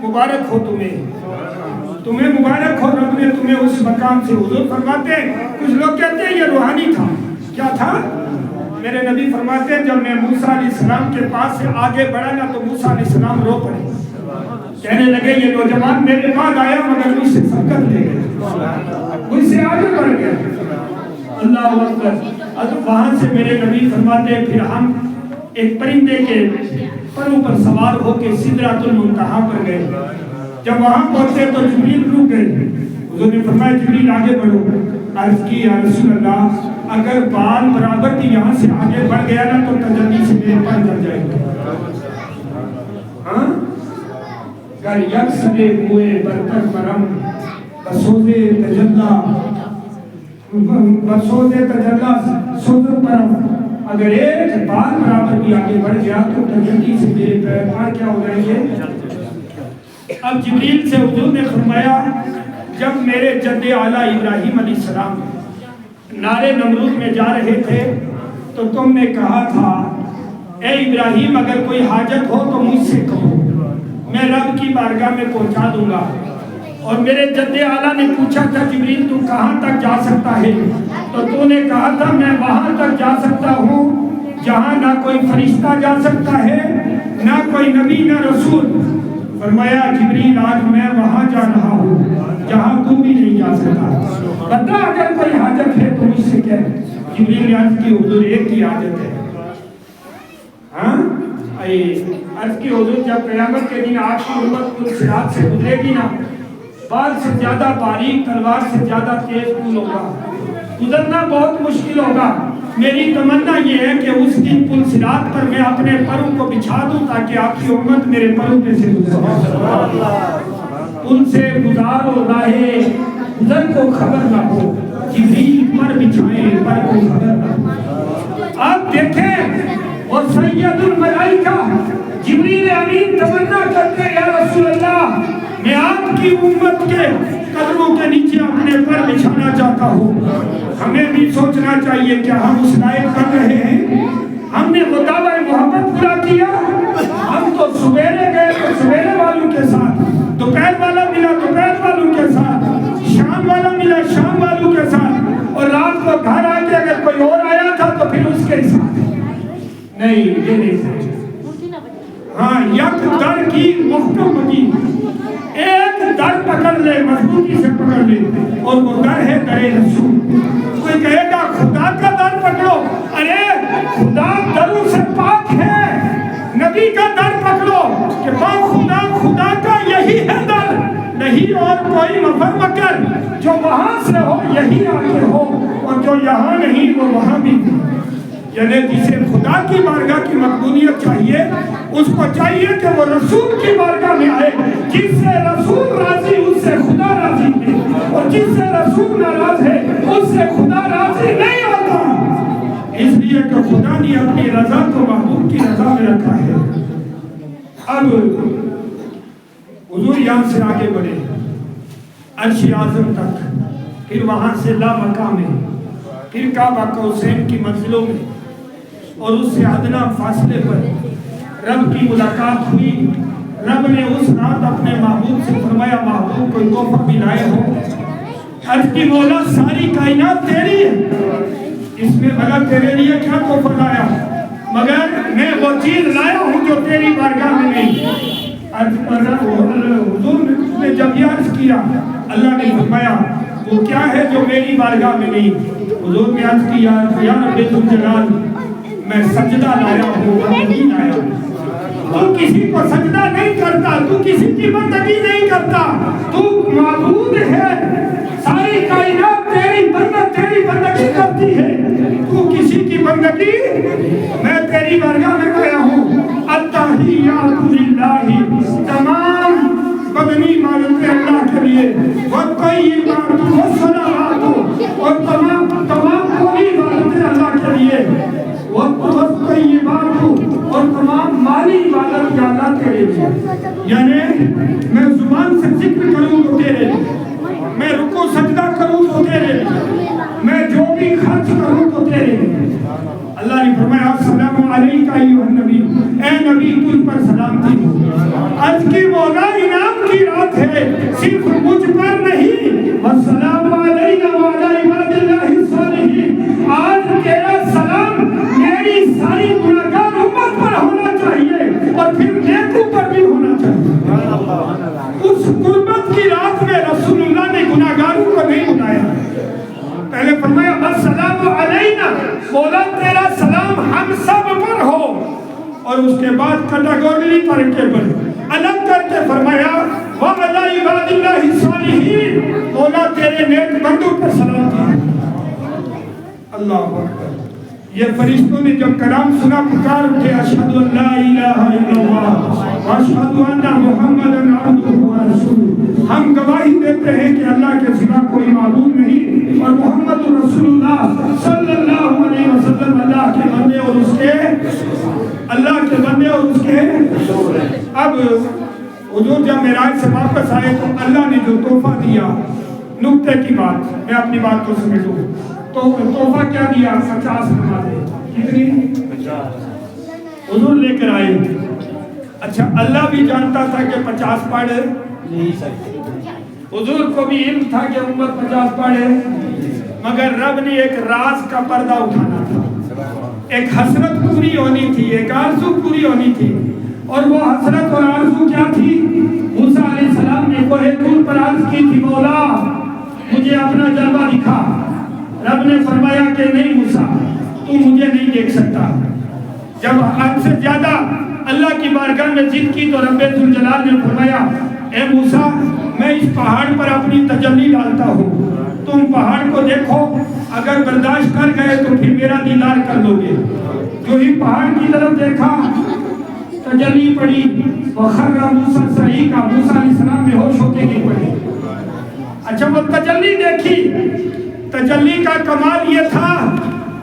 مبارک ہو تمہیں مبارک ہو، رب نے تمہیں اس مقام سے. حضور فرماتے ہیں، کچھ لوگ کہتے ہیں یہ روحانی تھا. کیا تھا؟ میرے نبی فرماتے ہیں جب میں موسیٰ علیہ السلام کے پاس سے آگے بڑھا نا تو موسیٰ علیہ السلام رو پڑے، کہنے لگے یہ نوجوان میرے بعد آیا مگر مجھ سے سبقت لے گیا، مجھ سے آگے بڑھ گیا. اللہ اکبر. وہاں سے میرے نبی فرماتے ہیں پھر ہم ایک پرندے کے پروں پر سوار ہو کے سدرۃ المنتہا پر گئے. جب وہاں پہنچے تو جبریل رک گئے. حضور نے فرمایا جبریل آگے بڑھو. عرض کی یا رسول اللہ اگر بال برابر بھی یہاں سے آگے بڑھ گیا نا تو تجلی سے میرے پر جل جائے گا. ہاں گر یک سرے ہوئے برتر مرم بسوزے تجلا سوزر پرم. اگر ایک بال برابر بھی آگے بڑھ گیا تو تجلی سے میرے پیر کیا ہو جائیں گے. اب جبریل سے حضور نے فرمایا جب میرے جد اعلیٰ ابراہیم علیہ السلام نارے نمرود میں جا رہے تھے تو تم نے کہا تھا اے ابراہیم اگر کوئی حاجت ہو تو مجھ سے کہو، میں رب کی بارگاہ میں پہنچا دوں گا. اور میرے جد اعلیٰ نے پوچھا تھا جبریل تو کہاں تک جا سکتا ہے؟ تو نے کہا تھا میں وہاں تک جا سکتا ہوں جہاں نہ کوئی فرشتہ جا سکتا ہے، نہ کوئی نبی نہ رسول. فرمایا جبریل آج میں وہاں جا رہا ہوں جہاں تو بھی نہیں جا سکتا، بتا اگر کوئی حاجت ہے تو مجھ سے کہہ. جبریل نے عرض کی حضور ایک ہی حاجت ہے. ہاں عرض کی حضور جب قیامت کے دن آپ کی امت پل صراط سے گزرے گی نا، بال سے زیادہ باریک تلوار سے زیادہ تیز پل ہوگا، گزرنا بہت مشکل ہوگا. میری تمنا یہ ہے کہ اس دن پل صراط پر میں اپنے پروں کو بچھا دوں تاکہ آپ کی امت میرے پروں پہ سے گزرے. پل سے گزارو راہے گزر کو خبر نہ ہو، جبریل پر بچھائیں پر کو خبر نہ ہو. آپ دیکھیں اور سید الملائکہ جبریل امین تمنا کرتے ہیں یا رسول اللہ میں آپ کی امت کے قدموں کے نیچے اپنے پر بچھانا چاہتا ہوں. ہمیں بھی سوچنا چاہیے کہ ہم اس لائق بن رہے ہیں. ہم نے وہ دعویٰ محبت پورا کیا، ہم تو سویرے گئے تو سویرے والوں کے ساتھ، دوپہر والا ملا دوپہر والوں کے ساتھ، شام والا ملا شام والوں کے ساتھ، اور رات کو گھر آ کے اگر کوئی اور آیا تھا تو پھر اس کے ساتھ. نہیں یہ نہیں سمجھے. ہاں یک در کی محکم بگی، ایک در پکڑ لے مضبوطی سے پکڑ لے، اور وہ در ہے در رسول. کوئی کہے گا خدا کا در پکڑو، ارے خدا دروں سے پاک ہے. نبی کا در پکڑو کہ خدا کا یہی ہے در، نہیں اور کوئی مفر مکر. جو وہاں سے ہو یہی آگے ہو، اور جو یہاں نہیں وہ وہاں بھی. یعنی جسے خدا کی بارگاہ کی مقبولیت چاہیے اس کو چاہیے کہ وہ رسول کی بارگاہ میں آئے. جس سے رسول راضی اس سے خدا راضی ہے، اور جس سے رسول ناراض ہے اس سے خدا راضی نہیں ہوتا. اس لیے کہ خدا نے اپنی رضا کو محبوب کی رضا میں رکھا ہے. اب حضور یہاں سے آگے بڑھے عرش اعظم تک، پھر وہاں سے لا مقام ہے، پھر کعبہ قوسین کی منزلوں میں، اور اس سے ادنا فاصلے پر رب کی ملاقات ہوئی. رب نے اس رات اپنے محبوب سے فرمایا محبوب کوئی تحفہ بھی لائے ہو؟ عرض کی مولا ساری کائنات تیری ہے، اس میں مگر تیرے لیے کیا تحفہ لایا، مگر میں وہ چیز لایا ہوں جو تیری بارگاہ میں نہیں. حضور نے جب یہ عرض کیا اللہ نے فرمایا وہ کیا ہے جو میری بارگاہ میں نہیں. حضور نے عرض کیا یا رب ذوالجلال میں سجدہ لایا ہوں، نہیں لایا. تو کسی کو سجدہ نہیں کرتا، تو کسی کی بندگی نہیں کرتا، تو معبود ہے، ساری کائنات تیری بندگی کرتی ہے، تو کسی کی بندگی، میں تیری بارگاہ میں گیا ہوں، التحیات للہ، تمام مدنی عبادتیں اللہ کے لیے، والطیبات والصلوات، اور تمام قولی عبادتیں اللہ کے لیے، والطیبات، اور تمام مالی عبادت اللہ کے لیے، یعنی میں زبان سے ذکر کروں تو تیرے لیے، میں رکوع سجدہ کروں تو تیرے لیے، میں جو بھی خرچ کروں تو تیرے لیے۔ اللہ نے فرمایا السلام علیکہ ایھا النبی، اے نبی تجھ پر سلامتی ہو۔ آج کی مولا انعام کی رات ہے، صرف مجھ پر نہیں، والسلام علینا وعلی عباد اللہ الصالحین، آج تیرا سلام میری ساری گناہگار امت پر ہونا چاہیے اور پھر نیکوں پر بھی ہونا چاہیے۔ اس قربت کی رات میں رسول اللہ نے گناہگاروں کو نہیں بلایا، پہلے فرمایا السلام علینا، مولا تیرا سلام ہم سب پر ہو، اور اس کے بعد کیٹیگوری طریقے پر الگ کر کے فرمایا وعلی عباد اللہ الصالحین، مولا تیرے نیک بندوں پر سلام دیا۔ اللہ اکبر۔ یہ فرشتوں نے جب کلام سنا پکار اٹھے اشہد ان لا الہ الا اللہ واشہد ان محمدا عبدہ ورسولہ، ہم گواہی دیتے ہیں کہ اللہ کے سوا کوئی معبود نہیں اور محمد رسول اللہ صلی اللہ علیہ وسلم اللہ کے بندے اور اس کے اب حضور جب معراج سے واپس آئے تو اللہ نے جو تحفہ دیا، نکتے کی بات میں اپنی بات کو سمجھوں تو تحفہ کیا دیا؟ 50 نمازیں۔ کتنی؟ 50 حضور لے کر آئے۔ اچھا اللہ بھی جانتا تھا کہ 50 پڑھ نہیں سکتے، حضور کو بھی علم تھا کہ امت 50 پڑھے، مگر رب نے ایک راز کا پردہ اٹھانا تھا، ایک حسرت پوری ہونی تھی، ایک آرزو پوری ہونی تھی، اور وہ حسرت اور آرزو کیا تھی؟ موسیٰ علیہ السلام نے کوہ طور پر عرض کی تھی مولا مجھے اپنا جلوہ دکھا، رب نے فرمایا کہ نہیں موسیٰ تو مجھے نہیں دیکھ سکتا۔ جب حد سے زیادہ اللہ کی بارگاہ میں ضد کی تو رب ذوالجلال نے فرمایا اے موسیٰ میں اس پہاڑ پر اپنی تجلی ڈالتا ہوں، تم پہاڑ کو دیکھو، اگر برداشت کر گئے تو پھر میرا دیدار کر لو گے۔ جو ہی پہاڑ کی طرف دیکھا تجلی پڑی، وَخَرَّ مُوسَىٰ صَعِقًا، موسیٰ علیہ السلام بے ہوش ہوتے گر پڑے۔ اچھا وہ تجلی دیکھی، تجلی کا کمال یہ تھا،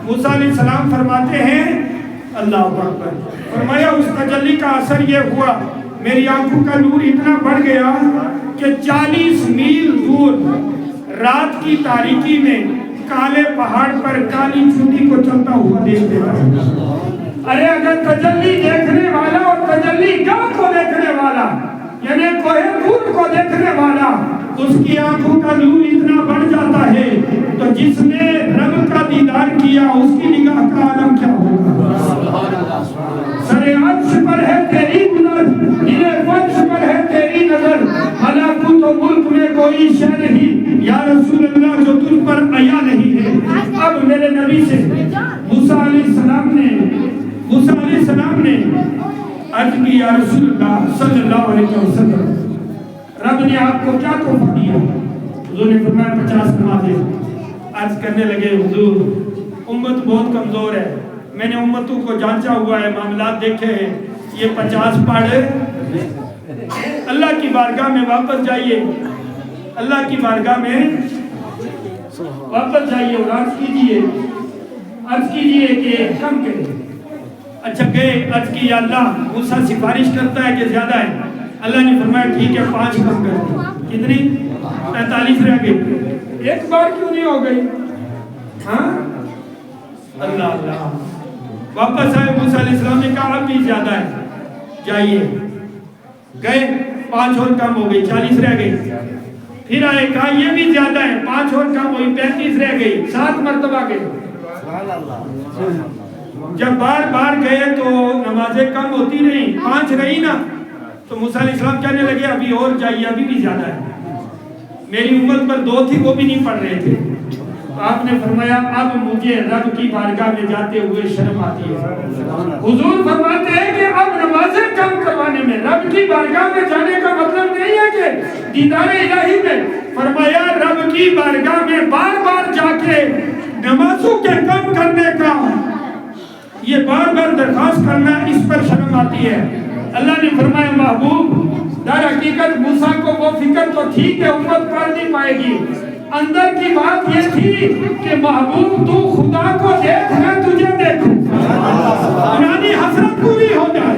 موسیٰ علیہ السلام فرماتے ہیں اللہ اکبر، فرمایا اس تجلی کا اثر یہ ہوا میری آنکھوں کا نور اتنا بڑھ گیا کہ 40 میل دور رات کی تاریکی میں کالے پہاڑ پر کالی چونٹی کو چلتا ہوا دیکھ دیتا۔ ارے اگر تجلی دیکھنے والا اور تجلی گاہ کو دیکھنے والا یعنی کوہ طور کو دیکھنے والا اس کی آنکھوں کا نور اتنا بڑھ جاتا ہے تو جس نے رب کا دیدار کیا اس کی نگاہ کا عالم کیا ہوگا؟ سر عرش پر ہے تیری نظر، نیلے فرش پر ہے تیری نظر، ملکوت و ملک میں کوئی شے نہیں یا رسول اللہ جو تجھ پر عیا نہیں ہے۔ اب میرے نبی سے موسیٰ علیہ السلام نے عرض کی یا رسول اللہ صلی اللہ علیہ وسلم رب نے آپ کو کیا تحفہ دیا؟ حضور نے فرمایا 50 نمازیں۔ عرض کرنے لگے حضور امت بہت کمزور ہے، میں نے امتوں کو جانچا ہوا ہے، معاملات دیکھے ہیں، یہ 50 پڑھے۔ اللہ کی بارگاہ میں واپس جائیے، اللہ کی بارگاہ میں واپس جائیے اور عرض کیجئے کہ کم کریں۔ اچھا گئے، عرض کی یا اللہ موسیٰ سفارش کرتا ہے کہ زیادہ ہے، اللہ نے فرمایا ٹھیک ہے 5 کم کر۔ کتنی؟ 45 رہ گئی، ایک بار کیوں نہیں ہو گئی؟ ہاں اللہ اللہ۔ واپس آئے، موسیٰ علیہ السلام نے کہا اب بھی زیادہ ہے، جائیے۔ گئے 5 اور کم ہو گئی، 40 رہ گئی۔ پھر آئے، کہا یہ بھی زیادہ ہے، 5 اور کم ہوئی، 35 رہ گئی، 7 مرتبہ گئے۔ جب بار بار گئے تو نمازیں کم ہوتی نہیں، 5 رہی نا، تو موسیٰ علیہ السلام کہنے لگے ابھی اور جائیے، ابھی بھی زیادہ ہے۔ میری امت پر 2 تھی وہ بھی نہیں پڑھ رہے تھے، آپ نے فرمایا اب مجھے رب کی بارگاہ میں جاتے ہوئے شرم آتی ہے۔ حضور فرماتے ہیں کہ اب نمازیں کم کروانے میں رب کی بارگاہ میں جانے کا مطلب نہیں ہے کہ دیدار الہی میں، فرمایا رب کی بارگاہ میں بار بار جا کے نمازوں کے کم کرنے کا، یہ بار بار درخواست کرنا، اس پر شرم آتی ہے۔ اللہ نے فرمایا محبوب در حقیقت موسیٰ کو وہ فکر تو تھی کہ امت پڑھ نہیں پائے گی، اندر کی بات یہ تھی کہ محبوب تو خدا کو دیکھ میں تجھے دیکھوں، یعنی حسرت پوری ہو جائے،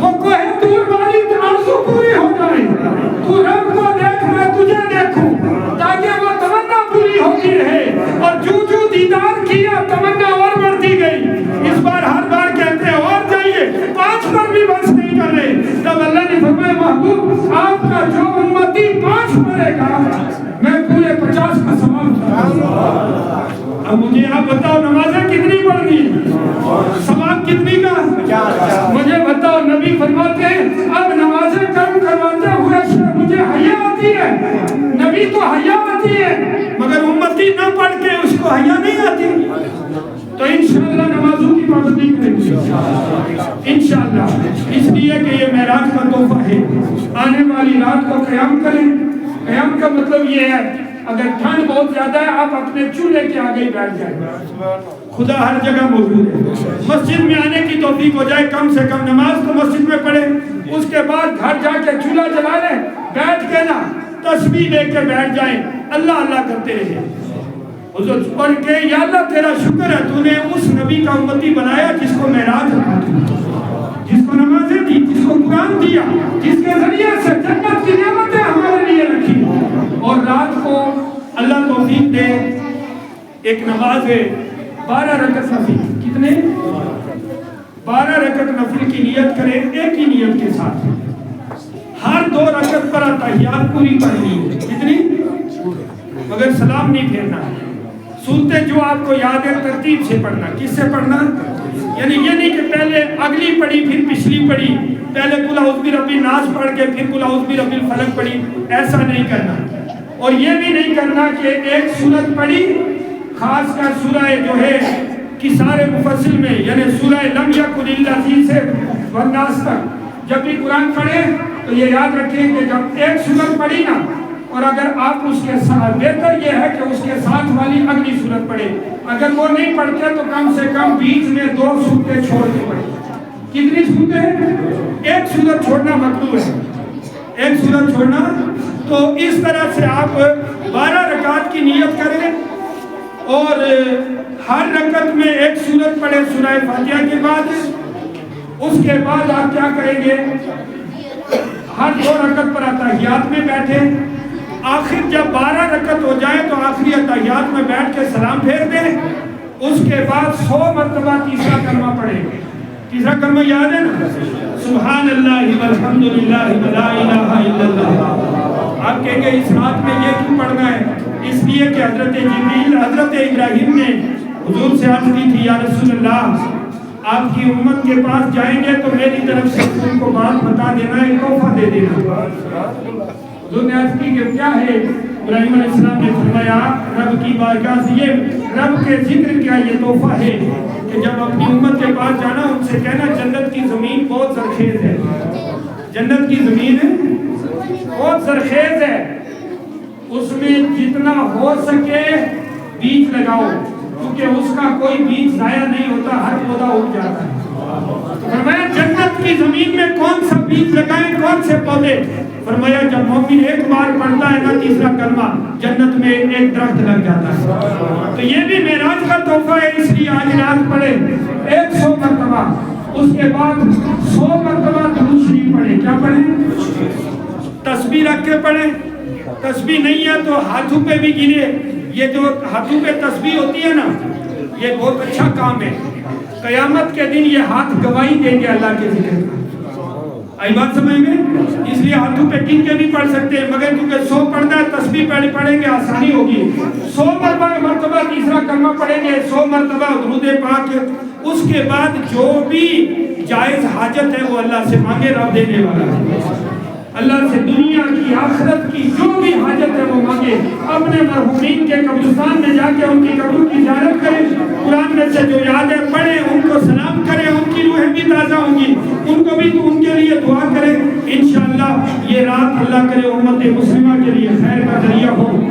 وہ کوہ طور والی آرزو پوری ہو جائے، تو رب کو دیکھ میں تجھے دیکھوں، تاکہ وہ تمنا پوری ہوتی رہے۔ اور جو جو دیدار کیا تمنا اور بڑھتی گئی، اس بار ہر بار کہتے ہیں اور جائیے، 5 پر بھی بس نہیں کر رہے۔ تب اللہ نے فرمایا محبوب آپ کا جو امتی 5 پڑھے گا میں پورے 50 کا ثواب دوں گا۔ اب مجھے آپ بتاؤ نمازیں کتنی پڑھنی، ثواب کتنی کا؟ مجھے بتاؤ۔ نبی فرماتے ہیں اب نمازیں کم کرواتے ہوئے مجھے حیا آتی ہے، نبی تو حیا آتی ہے، مگر امتی نہ پڑھ کے اس کو حیا نہیں آتی۔ تو انشاءاللہ نمازوں کی پابندی کریں گے انشاءاللہ، اس لیے کہ یہ معراج کا تحفہ ہے۔ آنے والی رات کو قیام کریں۔ قیام کا مطلب یہ ہے اگر ٹھنڈ بہت زیادہ ہے آپ اپنے چولہے کے آگے بیٹھ جائیں، خدا ہر جگہ موجود ہے۔ مسجد میں آنے کی توفیق ہو جائے، کم سے کم نماز تو مسجد میں پڑھیں، اس کے بعد گھر جا کے چولہا جلا لیں، بیٹھ کے نا تسبیح لے کے بیٹھ جائیں، اللہ اللہ کرتے رہیں۔ حضور پڑھ کے یا اللہ تیرا شکر ہے تو نے اس نبی کا امتی بنایا جس کو معراج رکھا، جس کو نمازیں دی، جس کو قرآن دیا، جس کے ذریعے سے جنت کی نعمتیں ہمارے لیے رکھی۔ اور رات کو اللہ توفیق دے ایک نماز ہے 12 رکعت نفل، کتنے؟ 12 رکعت نفل کی نیت کریں ایک ہی نیت کے ساتھ، ہر 2 رکعت پر تحیات پوری پڑھنی ہے، کتنی؟ مگر سلام نہیں پھیرنا ہے۔ سنتے جو آپ کو یاد ہے ترتیب سے پڑھنا، کس سے پڑھنا؟ یعنی یہ نہیں کہ پہلے اگلی پڑھی پھر پچھلی پڑھی، پہلے قل اعوذ برب الناس پڑھ کے پھر قل اعوذ برب الفلق پڑھی، ایسا نہیں کرنا۔ اور یہ بھی نہیں کرنا کہ ایک سورت پڑھی، خاص کر سورہ جو ہے کسار مفصل میں، یعنی سورہ لم یکن الذی سے والناس تک جب بھی قرآن پڑھے تو یہ یاد رکھیں کہ جب ایک سورت پڑھی نا، اور اگر آپ اس کے ساتھ، بہتر یہ ہے کہ اس کے ساتھ والی اگلی سورت پڑھے، اگر وہ نہیں پڑھتے تو کم سے کم بیچ میں 2 سورتیں چھوڑ کے پڑھیں۔ کتنی سورتیں؟ ایک سورت چھوڑنا مطلوب ہے، ایک سورت چھوڑنا۔ تو اس طرح سے آپ 12 رکعت کی نیت کریں اور ہر رکعت میں ایک سورت پڑھیں سورہ فاتحہ کے بعد۔ اس کے بعد آپ کیا کریں گے؟ ہر 2 رکعت پر تحیات میں بیٹھیں، آخر جب 12 رکعت ہو جائے تو آخری تحیات میں بیٹھ کے سلام پھیر دیں، اس کے بعد 100 مرتبہ تیسرا کلمہ پڑھیں۔ تیسرا کلمہ یاد ہے نا؟ سبحان اللہ والحمدللہ ولا الہ الا اللہ۔ آپ کہیں گے اس رات میں یہ کیوں پڑھنا ہے؟ اس لیے کہ حضرت جبریل حضرت ابراہیم نے حضور سے عرض کی تھی یا رسول اللہ آپ کی امت کے پاس جائیں گے تو میری طرف سے ان کو بات بتا دینا، ایک تحفہ دے دینا۔ حضور نے عرض کی کہ کیا ہے؟ ابراہیم علیہ السلام نے فرمایا رب کی بارگاہ سے یہ رب کے ذکر کا یہ تحفہ ہے کہ جب اپنی امت کے پاس جانا ان سے کہنا جنت کی زمین بہت زرخیز ہے، جنت کی زمین بہت زرخیز ہے، اس میں جتنا ہو سکے بیج لگاؤ، کیونکہ اس کا کوئی بیج ضائع نہیں ہوتا، ہر پودا اگ جاتا ہے۔ فرمایا جنت کی زمین میں کون سا بیج لگائیں، کون سے پودے؟ فرمایا جب مومن ایک بار پڑھتا ہے نا تیسرا کلمہ جنت میں ایک درخت لگ جاتا ہے۔ تو یہ بھی معراج کا تحفہ ہے، اس لیے آج رات پڑھے 100 مرتبہ، اس کے بعد 100 مرتبہ درود شریف پڑھیں۔ کیا پڑھیں؟ تسبیح رکھ کے پڑھیں، تسبیح نہیں ہے تو ہاتھوں پہ بھی گرے، یہ جو ہاتھوں پہ تسبیح ہوتی ہے نا یہ بہت اچھا کام ہے، قیامت کے دن یہ ہاتھ گواہی دیں گے اللہ کے ذکر کا۔ آئی بات سمجھ میں؟ اس لیے ہاتھوں پہ گن کے بھی پڑھ سکتے ہیں، مگر کیونکہ 100 پڑھنا ہے تسبیح پہلے پڑھیں گے آسانی ہوگی۔ 100 مرتبہ تیسرا کلمہ پڑھیں گے، 100 مرتبہ درود پاک، اس کے بعد جو بھی جائز حاجت ہے وہ اللہ سے مانگے، رب دینے والا ہے۔ اللہ سے دنیا کی آخرت کی جو بھی حاجت ہے وہ مانگے، اپنے مرحومین کے قبرستان میں سے جا کے ان کی قبر کی زیارت کریں، قرآن میں سے جو یادیں پڑھیں ان کو سلام کریں، ان کی روحیں بھی تازہ ہوں گی، ان کو بھی ان کے لیے دعا کریں۔ انشاءاللہ یہ رات اللہ کرے امت مسلمہ کے لیے خیر کا ذریعہ ہو۔